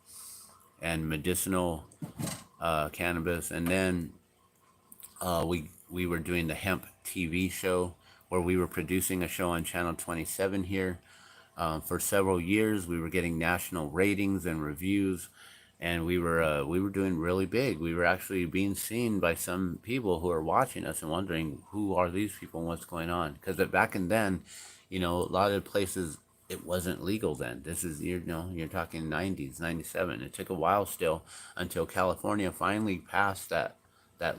and medicinal cannabis. And then we were doing the hemp TV show, where we were producing a show on Channel 27 here. For several years, we were getting national ratings and reviews, and we were doing really big. We were actually being seen by some people who are watching us and wondering, who are these people and what's going on? Because back in then, you know, a lot of places it wasn't legal then. This is, you know, you're talking 90s, 97. It took a while still until California finally passed that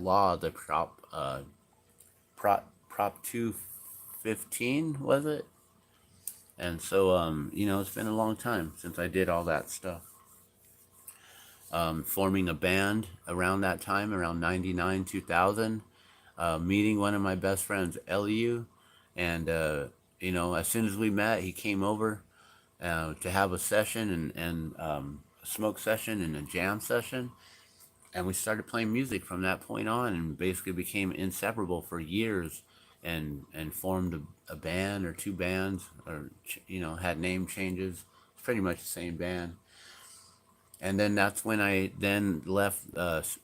law, the Prop 215, was it? And so, you know, it's been a long time since I did all that stuff. Forming a band around that time, around 99, 2000, meeting one of my best friends, Eliu, and, you know, as soon as we met, he came over to have a session and a smoke session and a jam session. And we started playing music from that point on, and basically became inseparable for years, and formed a band or two bands, or, you know, had name changes. It's pretty much the same band. And then that's when I then left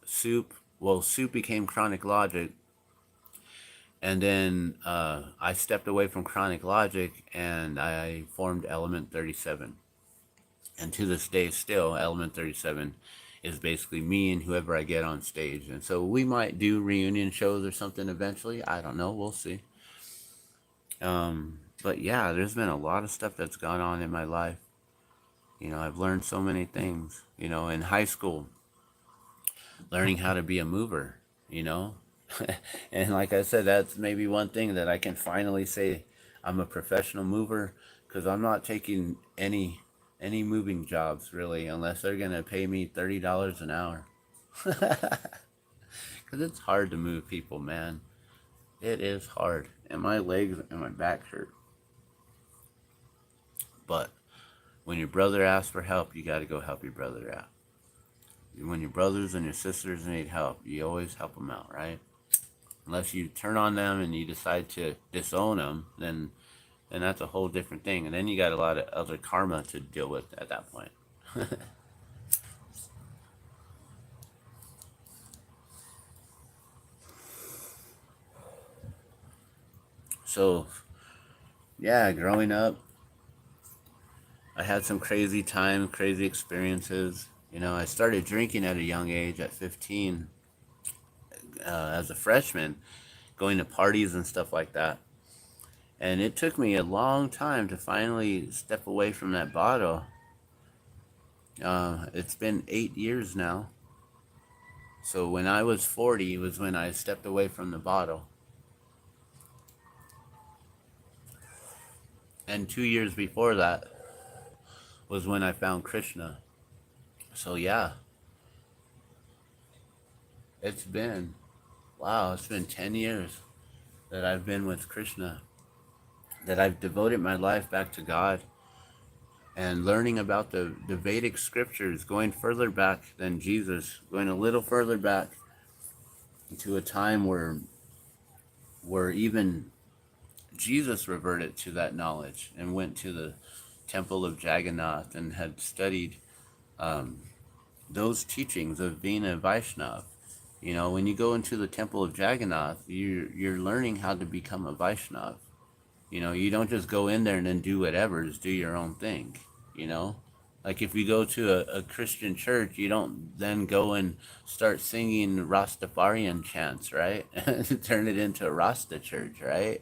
Soup. Well, Soup became Chronic Logic, and then I stepped away from Chronic Logic and I formed Element 37. And to this day, still, Element 37 is basically me and whoever I get on stage. And so we might do reunion shows or something eventually. I don't know. We'll see. But yeah, there's been a lot of stuff that's gone on in my life. You know, I've learned so many things. You know, in high school, learning how to be a mover, you know. And like I said, that's maybe one thing that I can finally say I'm a professional mover, because I'm not taking any moving jobs really, unless they're gonna pay me $30 an hour. Because it's hard to move people, man. It is hard, and my legs and my back hurt. But when your brother asks for help, you got to go help your brother out. When your brothers and your sisters need help, you always help them out, right? Unless you turn on them and you decide to disown them, then that's a whole different thing. And then you got a lot of other karma to deal with at that point. So, yeah, growing up, I had some crazy times, crazy experiences. You know, I started drinking at a young age, at 15, as a freshman, going to parties and stuff like that. And it took me a long time to finally step away from that bottle. It's been 8 years now. So when I was 40 was when I stepped away from the bottle. And 2 years before that was when I found Krishna. So yeah, it's been, wow, it's been 10 years that I've been with Krishna, that I've devoted my life back to God, and learning about the Vedic scriptures, going further back than Jesus, going a little further back to a time where even Jesus reverted to that knowledge and went to the temple of Jagannath and had studied those teachings of being a Vaishnav. You know, when you go into the temple of Jagannath, you're learning how to become a Vaishnav. You know, you don't just go in there and then do whatever, just do your own thing, you know? Like if you go to a Christian church, you don't then go and start singing Rastafarian chants, right? Turn it into a Rasta church, right?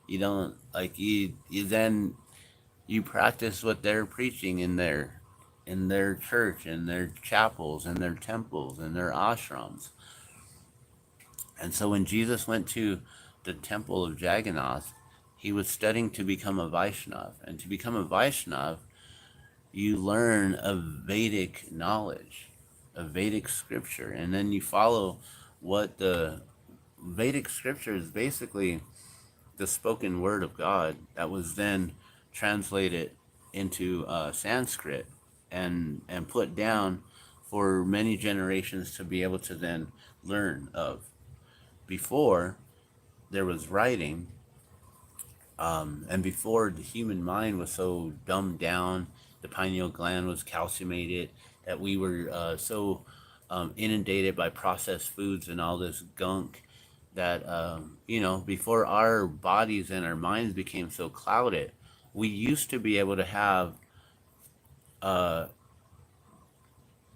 You don't, like, you then, you practice what they're preaching in their church, in their chapels, in their temples, in their ashrams. And so when Jesus went to the temple of Jagannath, he was studying to become a Vaishnav. And to become a Vaishnav, you learn of Vedic knowledge, of Vedic scripture, and then you follow what the Vedic scripture is basically the spoken word of God that was then translated into Sanskrit and put down for many generations to be able to then learn of. Before there was writing, and before the human mind was so dumbed down, the pineal gland was calciumated, that we were so inundated by processed foods and all this gunk that, before our bodies and our minds became so clouded, we used to be able to have uh,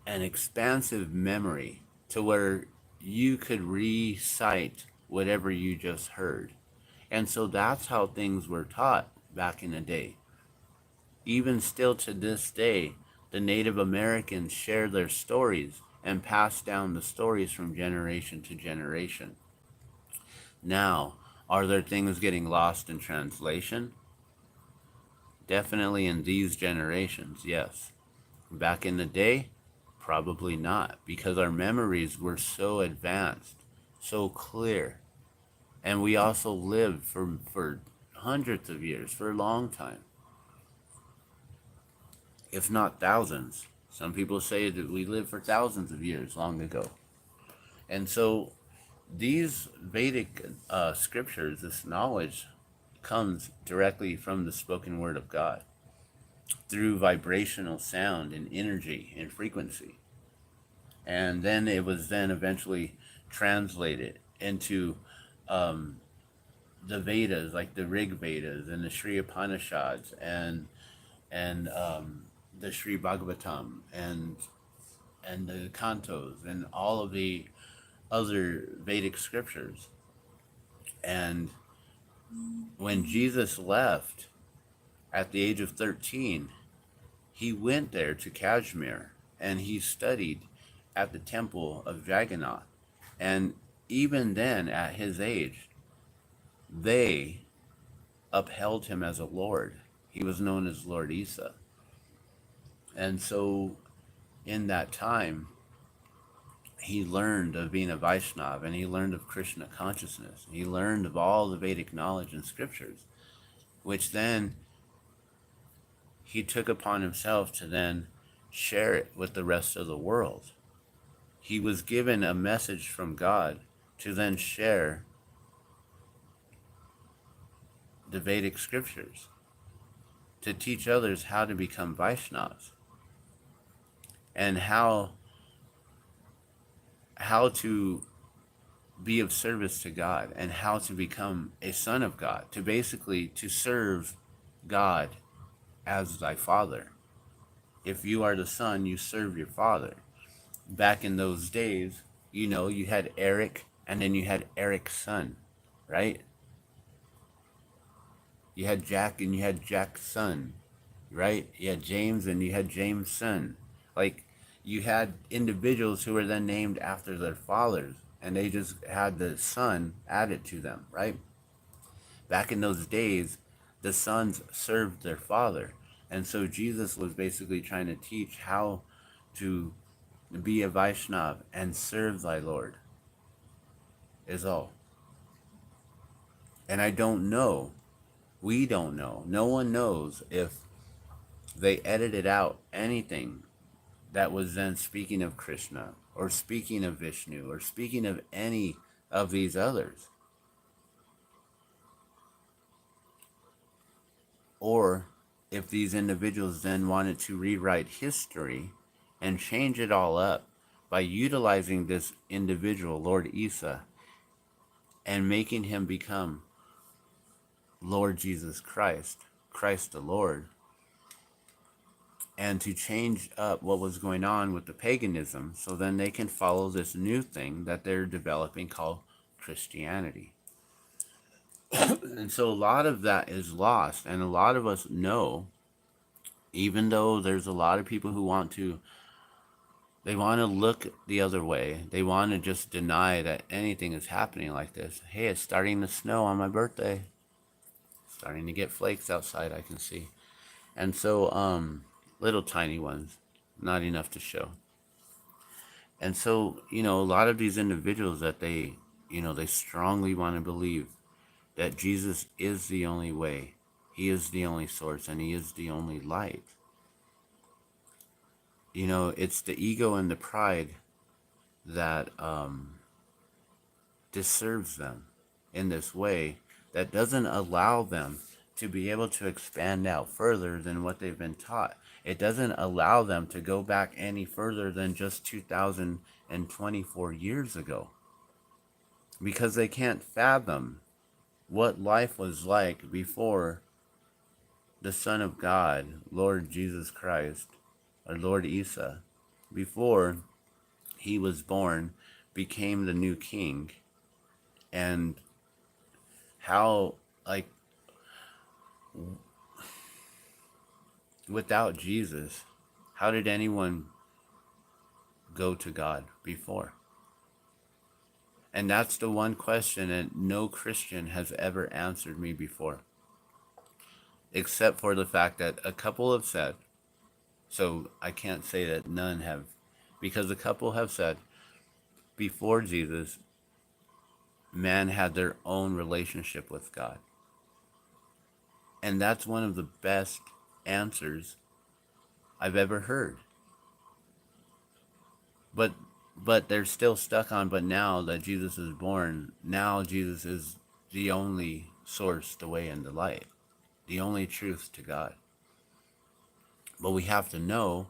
an expansive memory to where you could recite whatever you just heard. And so that's how things were taught back in the day. Even still to this day, the Native Americans share their stories and pass down the stories from generation to generation. Now, are there things getting lost in translation? Definitely in these generations, yes. Back in the day, probably not, because our memories were so advanced, so clear. And we also lived for hundreds of years, for a long time, if not thousands. Some people say that we lived for thousands of years long ago. And so these Vedic scriptures, this knowledge, comes directly from the spoken word of God through vibrational sound and energy and frequency. And then it was then eventually translated into the Vedas, like the Rig Vedas and the Sri Upanishads and the Sri Bhagavatam and the cantos and all of the other Vedic scriptures. And when Jesus left at the age of 13, he went there to Kashmir and he studied at the temple of Jagannath. And even then, at his age, they upheld him as a lord. He was known as Lord Isa. And so in that time, he learned of being a Vaishnava, and he learned of Krishna consciousness. He learned of all the Vedic knowledge and scriptures, which then he took upon himself to then share it with the rest of the world. He was given a message from God to then share the Vedic scriptures, to teach others how to become Vaishnavas and how to be of service to God and how to become a son of God, to basically to serve God as thy father. If you are the son, you serve your father. Back in those days, you had Eric and then you had Eric's son, right? You had Jack and you had Jack's son, right? You had James and you had James' son. Like, you had individuals who were then named after their fathers, and they just had the son added to them, right? Back in those days, the sons served their father. And so Jesus was basically trying to teach how to be a Vaishnav and serve thy Lord, is all. And I don't know, we don't know, no one knows if they edited out anything that was then speaking of Krishna or speaking of Vishnu or speaking of any of these others. Or if these individuals then wanted to rewrite history and change it all up by utilizing this individual, Lord Isa, and making him become Lord Jesus Christ, Christ the Lord, and to change up what was going on with the paganism so then they can follow this new thing that they're developing called Christianity. And so a lot of that is lost, and a lot of us know, even though there's a lot of people who want to look the other way. They want to just deny that anything is happening like this. Hey, it's starting to snow on my birthday. Starting to get flakes outside, I can see. And so, little tiny ones, not enough to show. And so, a lot of these individuals that they, they strongly want to believe that Jesus is the only way, he is the only source, and he is the only light. It's the ego and the pride that disturbs them in this way, that doesn't allow them to be able to expand out further than what they've been taught. It doesn't allow them to go back any further than just 2024 years ago, because they can't fathom what life was like before the Son of God, Lord Jesus Christ, or Lord Isa, before he was born, became the new king, and how, like, without Jesus, how did anyone go to God before? And that's the one question that no Christian has ever answered me before, except for the fact that a couple have said, so I can't say that none have, because a couple have said, before Jesus, man had their own relationship with God. And that's one of the best answers I've ever heard. But they're still stuck on, but now that Jesus is born, now Jesus is the only source, the way, and the light, the only truth to God. But we have to know,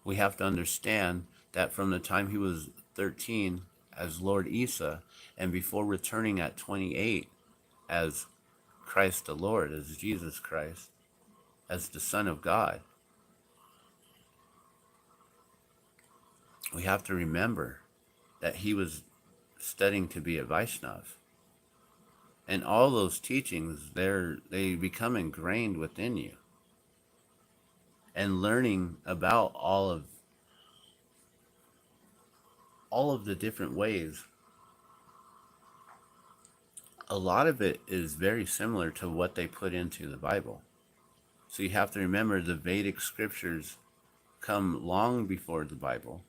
we have to understand that from the time he was 13 as Lord Isa, and before returning at 28 as Christ the Lord, as Jesus Christ, as the Son of God, we have to remember that he was studying to be a Vaishnav. And all those teachings, they become ingrained within you. And learning about all of the different ways, a lot of it is very similar to what they put into the Bible. So you have to remember the Vedic scriptures come long before the Bible.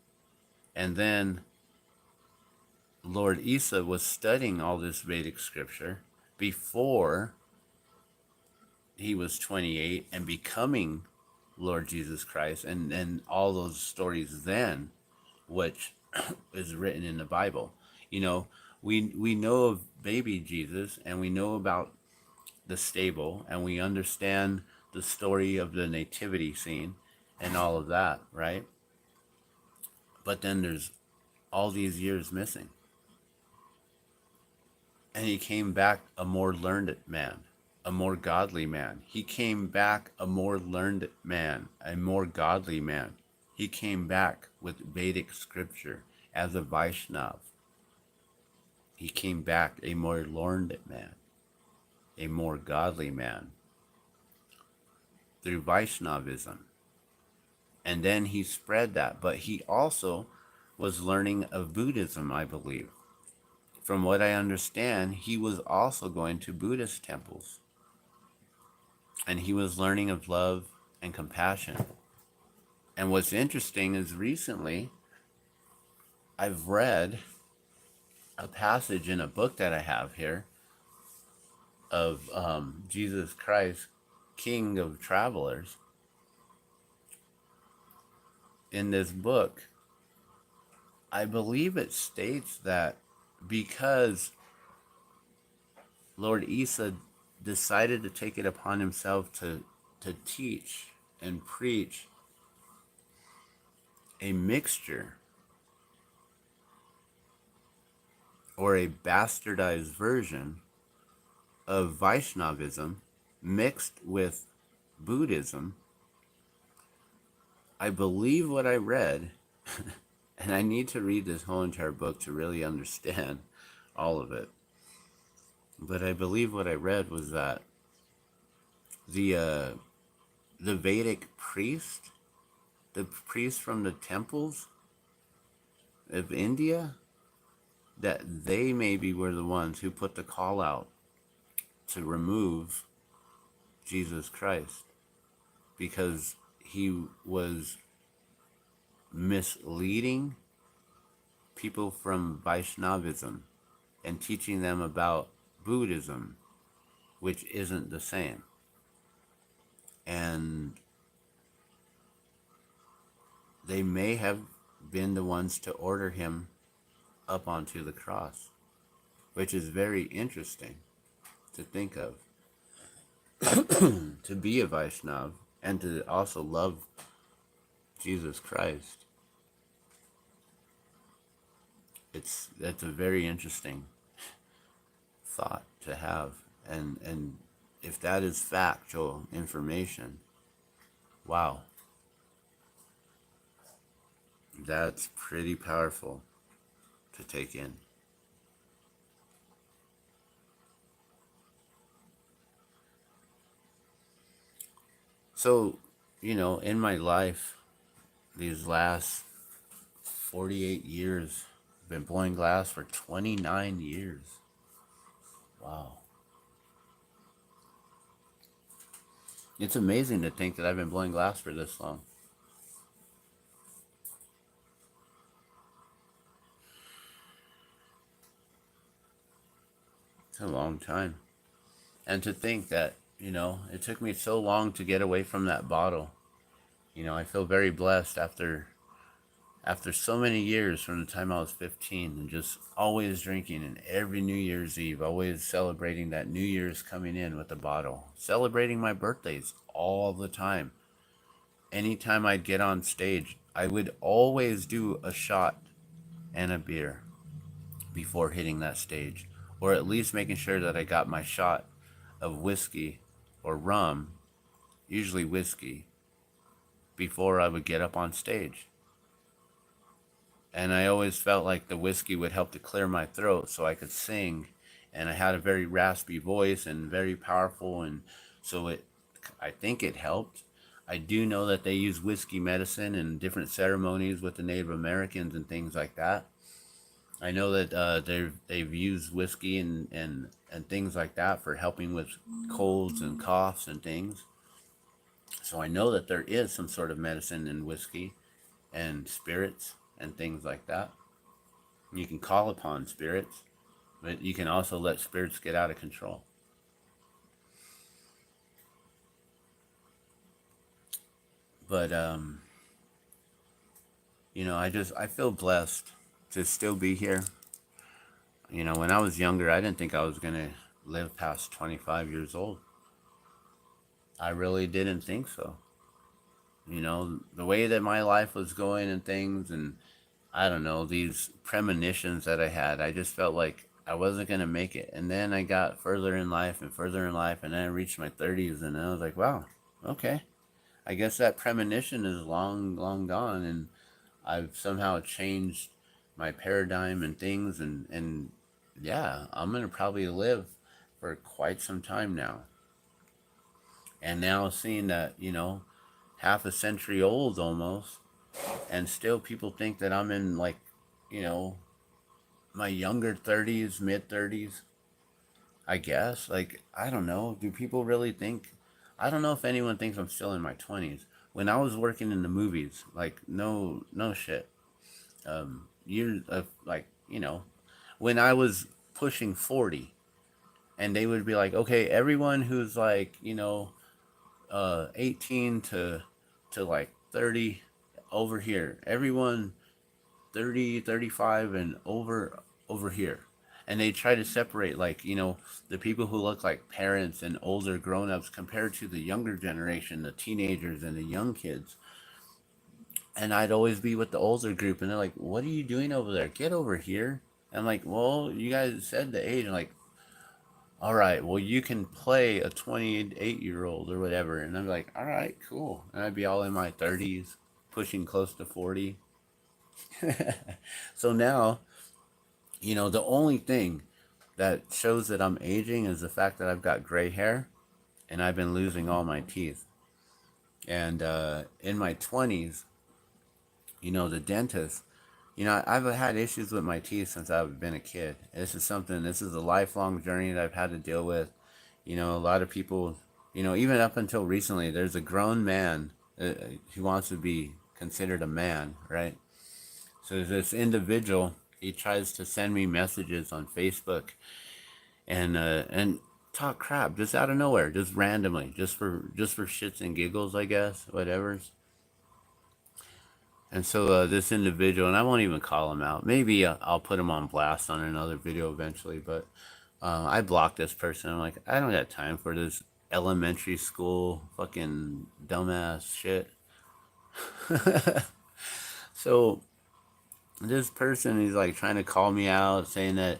And then Lord Isa was studying all this Vedic scripture before he was 28 and becoming Lord Jesus Christ, and all those stories then, which is written in the Bible. We know of baby Jesus, and we know about the stable, and we understand the story of the nativity scene and all of that, right? But then there's all these years missing. And he came back a more learned man, a more godly man. He came back a more learned man, a more godly man. He came back with Vedic scripture as a Vaishnav. He came back a more learned man, a more godly man through Vaishnavism. And then he spread that. But he also was learning of Buddhism, I believe. From what I understand, he was also going to Buddhist temples. And he was learning of love and compassion. And what's interesting is recently I've read a passage in a book that I have here of Jesus Christ, King of Travelers. In this book, I believe it states that because Lord Isa decided to take it upon himself to teach and preach a mixture or a bastardized version of Vaishnavism mixed with Buddhism. I believe what I read, and I need to read this whole entire book to really understand all of it. But I believe what I read was that the Vedic priest, the priests from the temples of India, that they maybe were the ones who put the call out to remove Jesus Christ, because he was misleading people from Vaishnavism and teaching them about Buddhism, which isn't the same. And they may have been the ones to order him up onto the cross, which is very interesting to think of. To be a Vaishnav and to also love Jesus Christ. That's a very interesting thought to have. And if that is factual information, wow. That's pretty powerful to take in. So, in my life, these last 48 years, I've been blowing glass for 29 years. Wow. It's amazing to think that I've been blowing glass for this long. It's a long time. And to think that, it took me so long to get away from that bottle. I feel very blessed after so many years from the time I was 15 and just always drinking, and every New Year's Eve, always celebrating that New Year's coming in with a bottle, celebrating my birthdays all the time. Anytime I'd get on stage, I would always do a shot and a beer before hitting that stage, or at least making sure that I got my shot of whiskey or rum, usually whiskey, before I would get up on stage. And I always felt like the whiskey would help to clear my throat so I could sing. And I had a very raspy voice and very powerful, and so I think it helped. I do know that they use whiskey medicine in different ceremonies with the Native Americans and things like that. I know that they've used whiskey and things like that for helping with colds and coughs and things. So I know that there is some sort of medicine in whiskey and spirits and things like that. You can call upon spirits, but you can also let spirits get out of control. But I feel blessed to still be here. When I was younger, I didn't think I was gonna live past 25 years old. I really didn't think so. The way that my life was going and things, and I don't know, these premonitions that I had, I just felt like I wasn't going to make it. And then I got further in life and further in life, and then I reached my 30s, and I was like, wow, okay. I guess that premonition is long, long gone, and I've somehow changed my paradigm and things, and yeah, I'm going to probably live for quite some time now. And now seeing that, half a century old almost, and still people think that I'm in like, my younger 30s, mid 30s, I guess. Like, I don't know. Do people really think? I don't know if anyone thinks I'm still in my 20s. When I was working in the movies, like, no shit. Years of, like, when I was pushing 40, and they would be like, okay, everyone who's like, 18 to like 30 over here, everyone 30, 35 and over here. And they try to separate, like, the people who look like parents and older grown-ups compared to the younger generation, the teenagers and the young kids. And I'd always be with the older group, and they're like, what are you doing over there? Get over here. And I'm like, well, you guys said the age. And like, all right, well, you can play a 28-year-old or whatever. And I'm like, all right, cool. And I'd be all in my 30s, pushing close to 40. So now, the only thing that shows that I'm aging is the fact that I've got gray hair and I've been losing all my teeth. And in my 20s, the dentist, I've had issues with my teeth since I've been a kid. This is a lifelong journey that I've had to deal with. A lot of people, even up until recently, there's a grown man who wants to be considered a man, right? So there's this individual He tries to send me messages on Facebook and talk crap just out of nowhere, just randomly, just for shits and giggles, I guess, whatever. And so this individual, and I won't even call him out. Maybe I'll put him on blast on another video eventually. But I blocked this person. I'm like, I don't got time for this elementary school fucking dumbass shit. So this person is like trying to call me out, saying that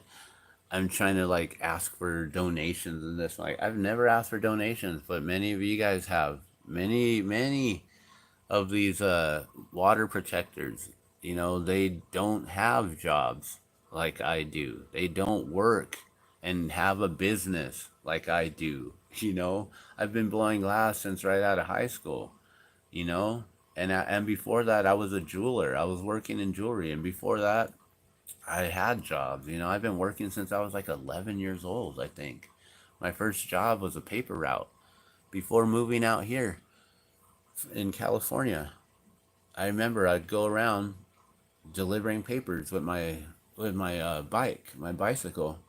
I'm trying to like ask for donations and this. Like, I've never asked for donations, but many of you guys have. Many of these water protectors, they don't have jobs like I do. They don't work and have a business like I do. I've been blowing glass since right out of high school. You know, and before that, I was a jeweler. I was working in jewelry, and before that, I had jobs. I've been working since I was like 11 years old. I think my first job was a paper route before moving out here in California. I remember I'd go around delivering papers with my bike, my bicycle,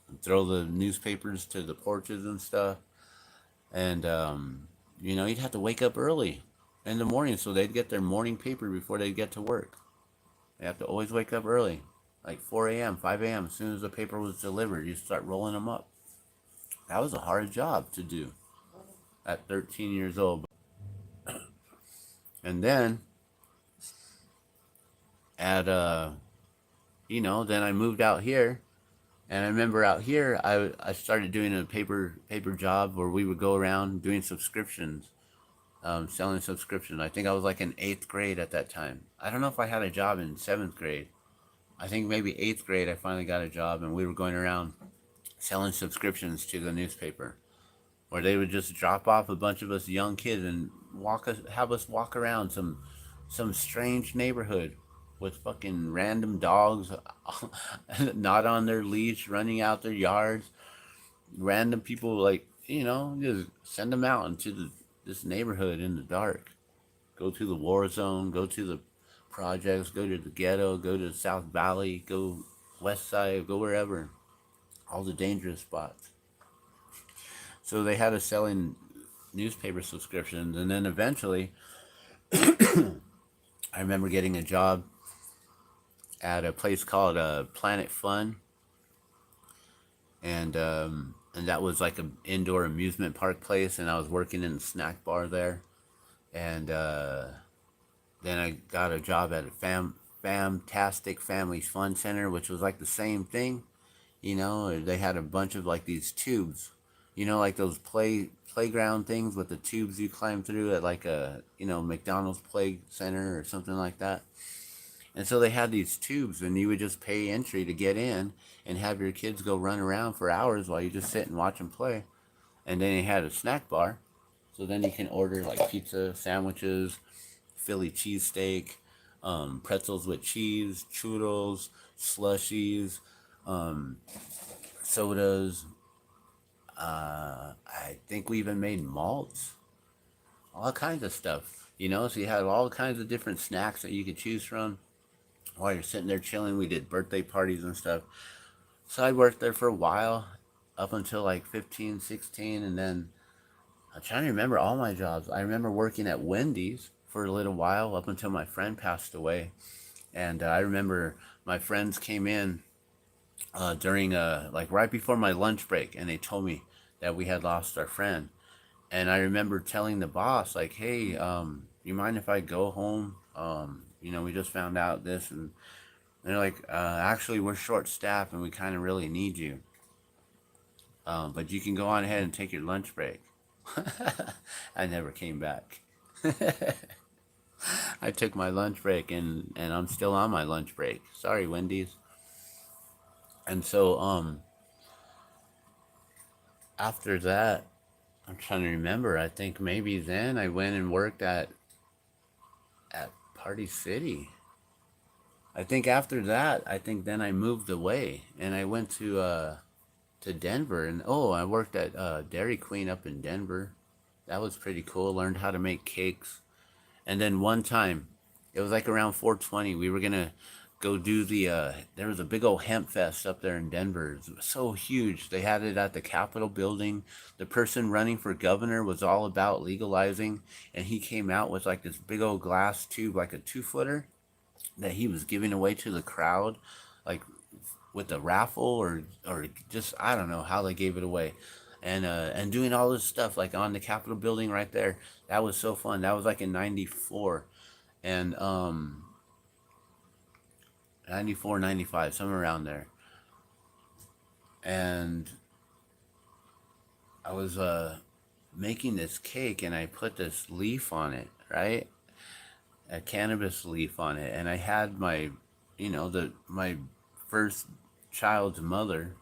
and throw the newspapers to the porches and stuff. And you'd have to wake up early in the morning so they'd get their morning paper before they'd get to work. They have to always wake up early, like 4 a.m., 5 a.m. As soon as the paper was delivered, you start rolling them up. That was a hard job to do at 13 years old. And then at then I moved out here, and I remember out here I started doing a paper job where we would go around doing subscriptions, selling subscriptions. I think I was like in eighth grade at that time. I don't know if I had a job in seventh grade. I think maybe eighth grade I finally got a job, and we were going around selling subscriptions to the newspaper, where they would just drop off a bunch of us young kids and have us walk around some strange neighborhood with fucking random dogs not on their leash running out their yards. Random people, like, just send them out into this neighborhood in the dark. Go to the war zone, go to the projects, go to the ghetto, go to South Valley, go west side, go wherever. All the dangerous spots. So they had us selling newspaper subscriptions, and then eventually I remember getting a job at a place called Planet Fun, and that was like an indoor amusement park place, and I was working in the snack bar there, and then I got a job at a Fantastic Families Fun Center, which was like the same thing. They had a bunch of like these tubes, like those playground things with the tubes you climb through at like a McDonald's play center or something like that. And so they had these tubes, and you would just pay entry to get in and have your kids go run around for hours while you just sit and watch them play. And then they had a snack bar, so then you can order like pizza, sandwiches, Philly cheesesteak, pretzels with cheese, churros, slushies, um, sodas. I think we even made malts, all kinds of stuff. So you had all kinds of different snacks that you could choose from while you're sitting there chilling. We did birthday parties and stuff. So I worked there for a while, up until like 15, 16, and then I'm trying to remember all my jobs. I remember working at Wendy's for a little while up until my friend passed away. And I remember my friends came in during like right before my lunch break, and they told me that we had lost our friend. And I remember telling the boss, like, hey, you mind if I go home? We just found out this. And they're like, actually, we're short staffed and we kind of really need you. But you can go on ahead and take your lunch break. I never came back. I took my lunch break, and I'm still on my lunch break. Sorry, Wendy's. And so after that, I'm trying to remember. I think maybe then I went and worked at Party City. I think after that, I think then I moved away and I went to Denver, and I worked at Dairy Queen up in Denver. That was pretty cool. Learned how to make cakes. And then one time, it was like around 420, we were gonna go do the there was a big old hemp fest up there in Denver. It was so huge. They had it at the Capitol building. The person running for governor was all about legalizing, and he came out with like this big old glass tube, like a 2-footer, that he was giving away to the crowd, like with a raffle, or just I don't know how they gave it away. And doing all this stuff like on the Capitol building right there. That was so fun. That was like in 94. And 94, 95, somewhere around there. And I was making this cake, and I put this leaf on it, right? A cannabis leaf on it. And I had my, my first child's mother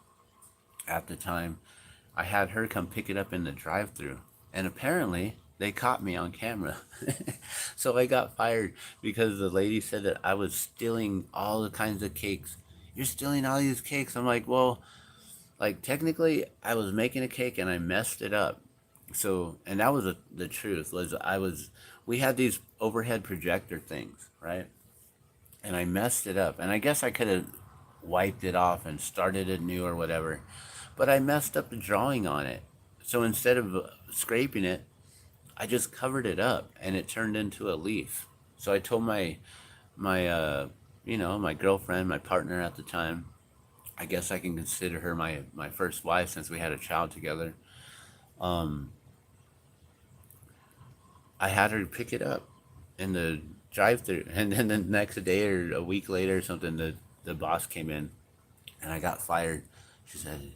at the time. I had her come pick it up in the drive-through. And apparently they caught me on camera. So I got fired because the lady said that I was stealing all the kinds of cakes. You're stealing all these cakes. I'm like, well, like technically I was making a cake and I messed it up. So, and that was the truth was we had these overhead projector things, right? And I messed it up. And I guess I could have wiped it off and started it new or whatever. But I messed up the drawing on it. So instead of scraping it, I just covered it up and it turned into a leaf. So I told my girlfriend, my partner at the time, I guess I can consider her my first wife since we had a child together. Um, I had her pick it up in the drive-through, and then the next day or a week later or something, the boss came in, and I got fired. She said,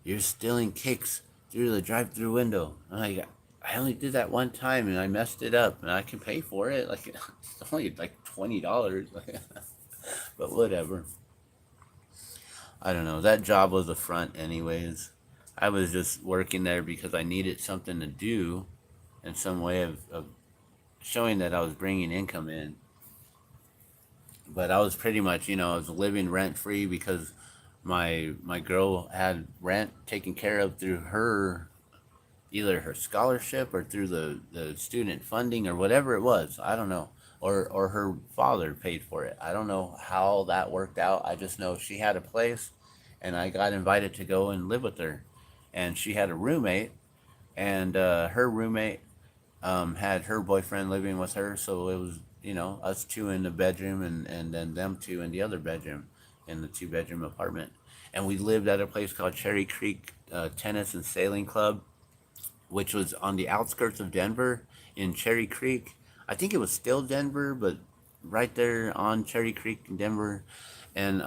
"You're stealing cakes through the drive-through window." I'm like, I only did that one time, and I messed it up, and I can pay for it. Like it's only like $20, but whatever. I don't know. That job was a front, anyways. I was just working there because I needed something to do in some way of showing that I was bringing income in. But I was pretty much, I was living rent free because my girl had rent taken care of through her either her scholarship or through the student funding or whatever it was. I don't know. Or her father paid for it. I don't know how that worked out. I just know she had a place and I got invited to go and live with her. And she had a roommate, and her roommate had her boyfriend living with her, so it was us two in the bedroom, and then them two in the other bedroom in the two-bedroom apartment. And we lived at a place called Cherry Creek Tennis and Sailing Club, which was on the outskirts of Denver in Cherry Creek. I think it was still Denver, but right there on Cherry Creek in Denver. And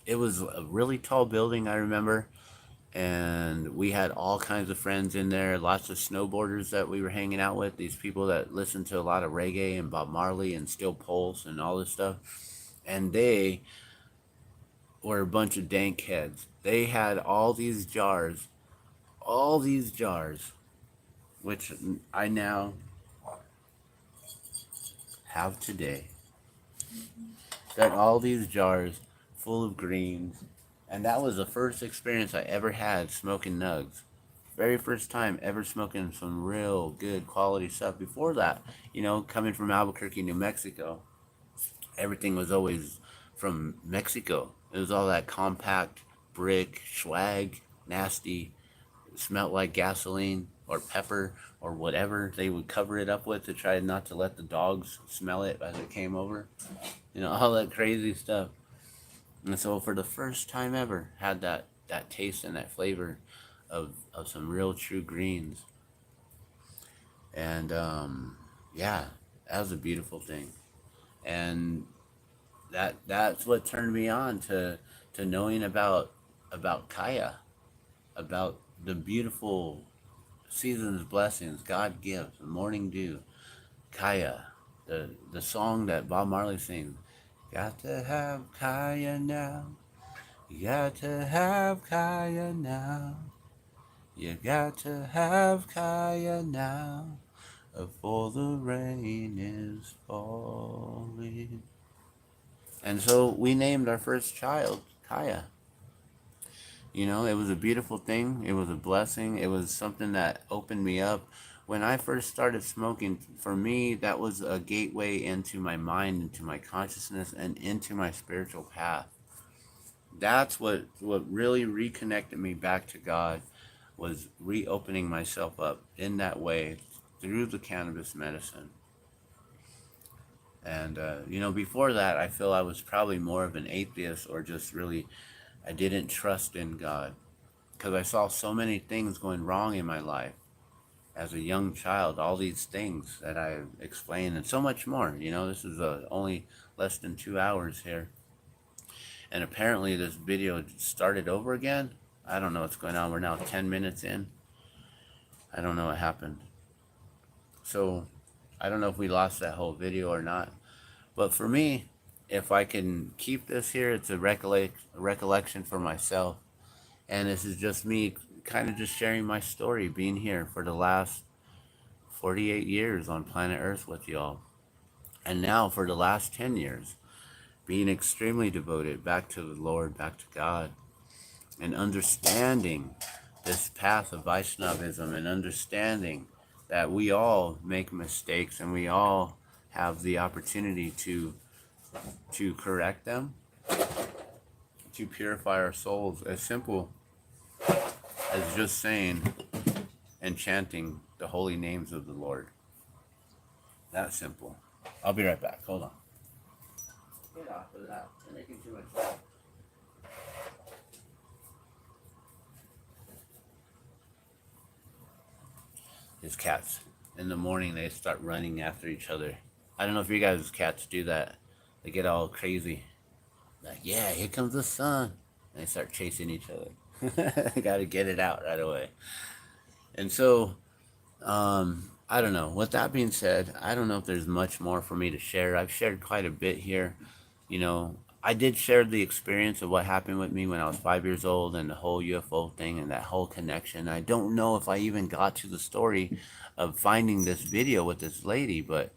it was a really tall building, I remember. And we had all kinds of friends in there, lots of snowboarders that we were hanging out with, these people that listened to a lot of reggae and Bob Marley and Steel Pulse and all this stuff. And they were a bunch of dank heads. They had all these jars, which I now have today. Got all these jars full of greens, and that was the first experience I ever had smoking nugs. Very first time ever smoking some real good quality stuff. Before that, coming from Albuquerque, New Mexico, everything was always from Mexico. It was all that compact brick, swag, nasty, smelled like gasoline or pepper or whatever they would cover it up with to try not to let the dogs smell it as it came over. All that crazy stuff. And so for the first time ever, had that taste and that flavor of some real true greens. And yeah, that was a beautiful thing. And that's what turned me on to knowing about Kaya, about the beautiful season's blessings God gives, the morning dew, Kaya, the song that Bob Marley sings. Got to have Kaya now. You got to have Kaya now. You got to have Kaya now. Before the rain is falling. And so we named our first child Kaya. It was a beautiful thing. It was a blessing. It was something that opened me up when I first started smoking, for me, that was a gateway into my mind, into my consciousness, and into my spiritual path. That's what really reconnected me back to God, was reopening myself up in that way through the cannabis medicine. And, before that, I feel I was probably more of an atheist, or just really, I didn't trust in God because I saw so many things going wrong in my life as a young child, all these things that I explained, and so much more. This is only less than 2 hours here. And apparently this video started over again. I don't know what's going on. We're now 10 minutes in. I don't know what happened. So I don't know if we lost that whole video or not. But for me, if I can keep this here, it's a recollection for myself. And this is just me kind of just sharing my story, being here for the last 48 years on planet Earth with y'all. And now for the last 10 years, being extremely devoted back to the Lord, back to God, and understanding this path of Vaishnavism, and understanding that we all make mistakes and we all have the opportunity to correct them, to purify our souls, as simple as just saying and chanting the holy names of the Lord. That simple. I'll be right back. Hold on. Get off of that. You're making too much noise. These cats, in the morning, they start running after each other. I don't know if you guys' cats do that. They get all crazy. Like, yeah, here comes the sun. And they start chasing each other. Got to get it out right away. And so, I don't know. With that being said, I don't know if there's much more for me to share. I've shared quite a bit here. I did share the experience of what happened with me when I was 5 years old, and the whole UFO thing and that whole connection. I don't know if I even got to the story of finding this video with this lady, but,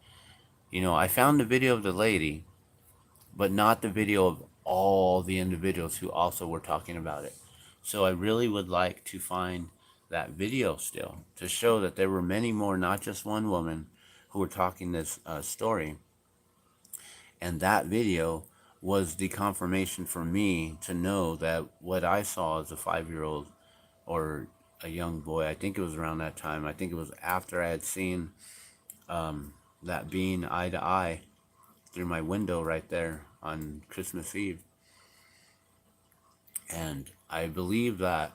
I found the video of the lady, but not the video of all the individuals who also were talking about it. So I really would like to find that video still, to show that there were many more, not just one woman, who were talking this story. And that video was the confirmation for me to know that what I saw as a 5-year-old, or a young boy, I think it was around that time. I think it was after I had seen that being eye to eye through my window right there on Christmas Eve. And I believe that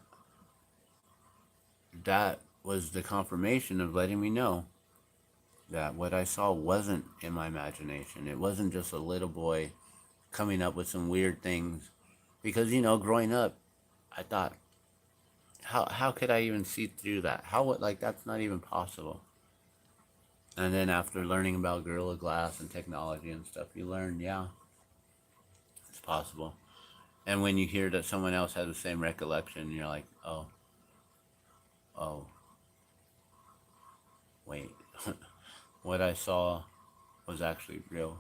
was the confirmation of letting me know that what I saw wasn't in my imagination. It wasn't just a little boy coming up with some weird things. Because, growing up, I thought, how could I even see through that? That's not even possible. And then after learning about Gorilla Glass and technology and stuff, you learn, yeah, it's possible. And when you hear that someone else has the same recollection, you're like, oh, wait, what I saw was actually real.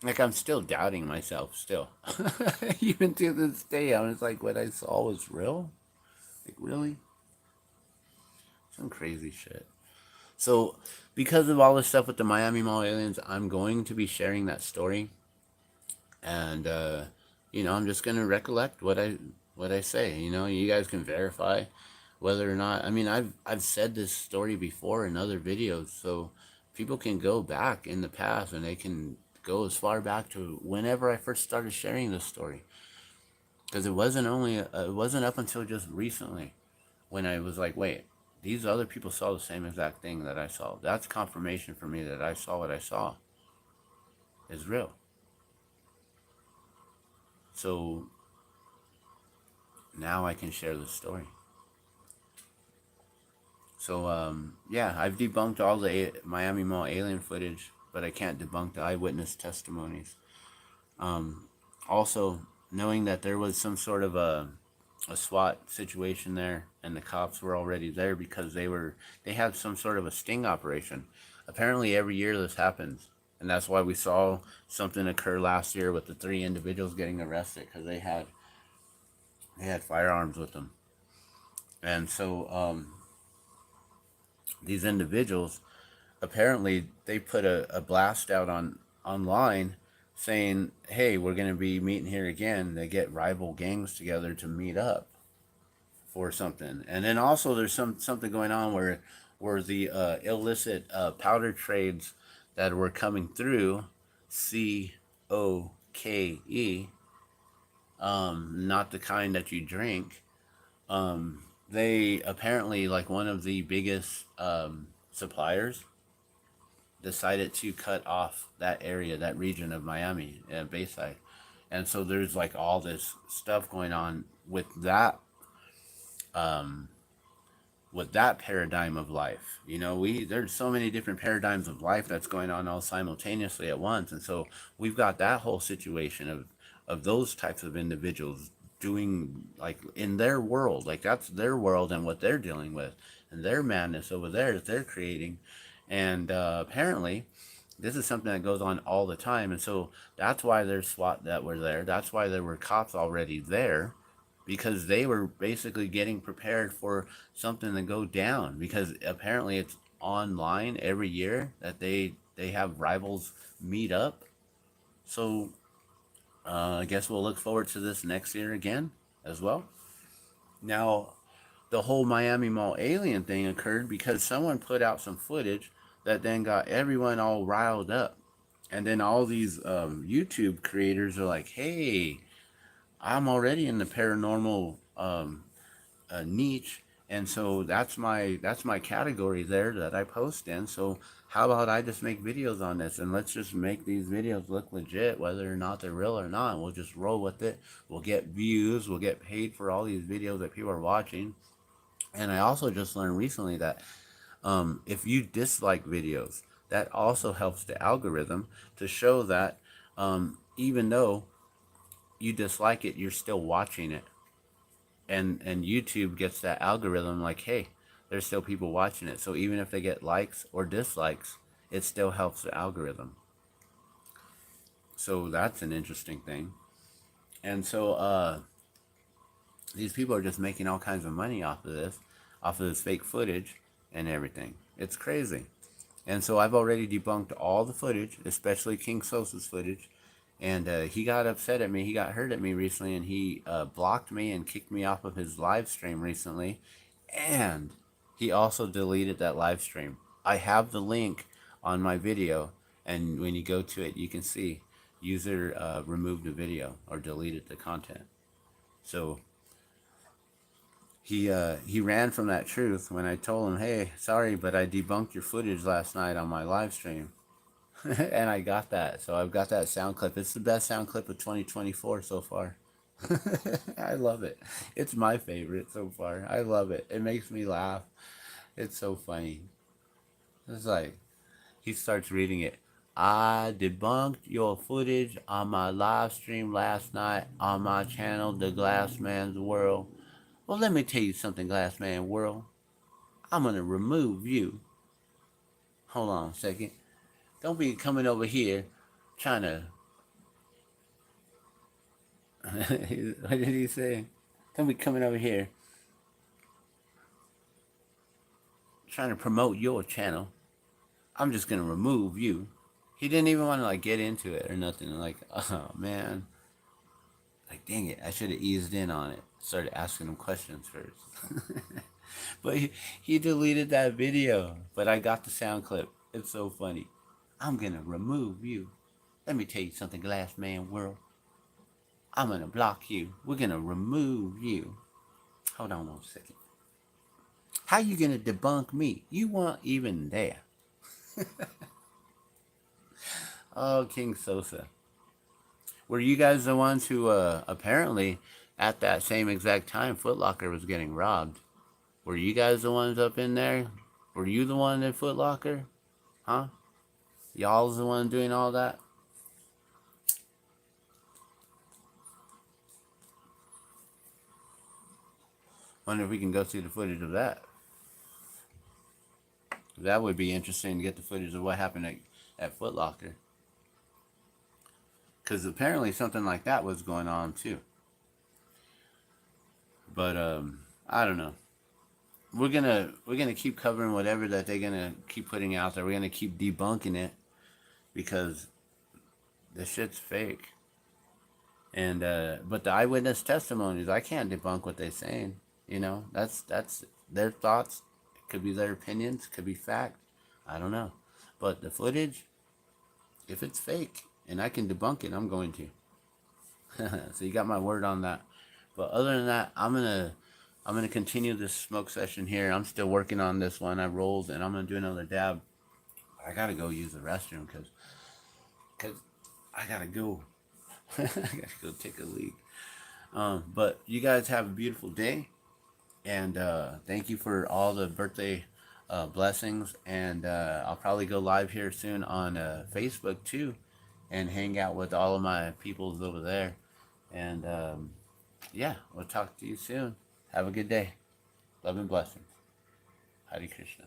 Like, I'm still doubting myself, still. Even to this day, I was like, what I saw was real? Like, really? Some crazy shit. So, because of all this stuff with the Miami Mall aliens, I'm going to be sharing that story. And, I'm just going to recollect what I say. You guys can verify whether or not. I mean, I've said this story before in other videos, so people can go back in the past and they can go as far back to whenever I first started sharing this story. Because it wasn't up until just recently when I was like, wait, these other people saw the same exact thing that I saw. That's confirmation for me that I saw what I saw is real. So now I can share the story. So, yeah, I've debunked all the Miami Mall alien footage, but I can't debunk the eyewitness testimonies. Also, knowing that there was some sort of a SWAT situation there, and the cops were already there because they had some sort of a sting operation. Apparently every year this happens, and that's why we saw something occur last year with the 3 individuals getting arrested, because they had firearms with them. And so these individuals, apparently they put a blast out on online saying, hey, we're going to be meeting here again. They get rival gangs together to meet up for something. And then also there's something going on where the illicit powder trades that were coming through, COKE, not the kind that you drink. They apparently, like, one of the biggest suppliers decided to cut off that area, that region of Miami, Bayside. And so there's like all this stuff going on um, with that paradigm of life. You know, there's so many different paradigms of life that's going on all simultaneously at once. And so we've got that whole situation of those types of individuals doing, like, in their world, like that's their world and what they're dealing with and their madness over there that they're creating. And apparently this is something that goes on all the time. And so that's why there's SWAT that were there. That's why there were cops already there, because they were basically getting prepared for something to go down, because apparently it's online every year that they have rivals meet up. So I guess we'll look forward to this next year again as well. Now, the whole Miami Mall alien thing occurred because someone put out some footage that then got everyone all riled up. And then all these YouTube creators are like, hey, I'm already in the paranormal niche, and so that's my category there that I post in. So how about I just make videos on this, and let's just make these videos look legit, whether or not they're real or not. We'll just roll with it. We'll get views. We'll get paid for all these videos that people are watching. And I also just learned recently that if you dislike videos, that also helps the algorithm to show that even though you dislike it, you're still watching it. And YouTube gets that algorithm like, hey, there's still people watching it. So even if they get likes or dislikes, it still helps the algorithm. So that's an interesting thing. And so these people are just making all kinds of money off of this fake footage and everything. It's crazy. And so I've already debunked all the footage, especially King Sosa's footage. And he got upset at me. He got hurt at me recently, and he blocked me and kicked me off of his live stream recently. And he also deleted that live stream. I have the link on my video, and when you go to it, you can see user removed the video or deleted the content. So he ran from that truth when I told him, hey, sorry, but I debunked your footage last night on my live stream. And I got that. So I've got that sound clip. It's the best sound clip of 2024 so far. I love it. It's my favorite so far. I love it. It makes me laugh. It's so funny. It's like he starts reading it. I debunked your footage on my live stream last night on my channel, The Glassman's World. Well, let me tell you something, Glassman World. I'm going to remove you. Hold on a second. Don't be coming over here trying to... What did he say? Don't be coming over here trying to promote your channel. I'm just going to remove you. He didn't even want to, like, get into it or nothing. Like, oh, man. Like, dang it. I should have eased in on it. Started asking him questions first. But he deleted that video. But I got the sound clip. It's so funny. I'm going to remove you. Let me tell you something, Glass Man World. I'm going to block you. We're going to remove you. Hold on 1 second. How you going to debunk me? You weren't even there. Oh, King Sosa. Were you guys the ones who apparently at that same exact time Foot Locker was getting robbed? Were you guys the ones up in there? Were you the one in Foot Locker? Huh? Y'all's the one doing all that? Wonder if we can go see the footage of that. That would be interesting to get the footage of what happened at Foot Locker. Because apparently something like that was going on too. But I don't know. we're gonna keep covering whatever that they're gonna keep putting out there. We're gonna keep debunking it because the shit's fake. And but the eyewitness testimonies, I can't debunk what they're saying. You know, that's their thoughts. It could be their opinions. Could be fact. I don't know. But the footage, if it's fake and I can debunk it, I'm going to. So you got my word on that. But other than that, I'm gonna continue this smoke session here. I'm still working on this one. I rolled and I'm gonna do another dab. I gotta go use the restroom because I gotta go. I gotta go take a leak. But you guys have a beautiful day, and thank you for all the birthday blessings. And I'll probably go live here soon on Facebook too, and hang out with all of my peoples over there. And yeah, we'll talk to you soon. Have a good day. Love and blessings. Hare Krishna.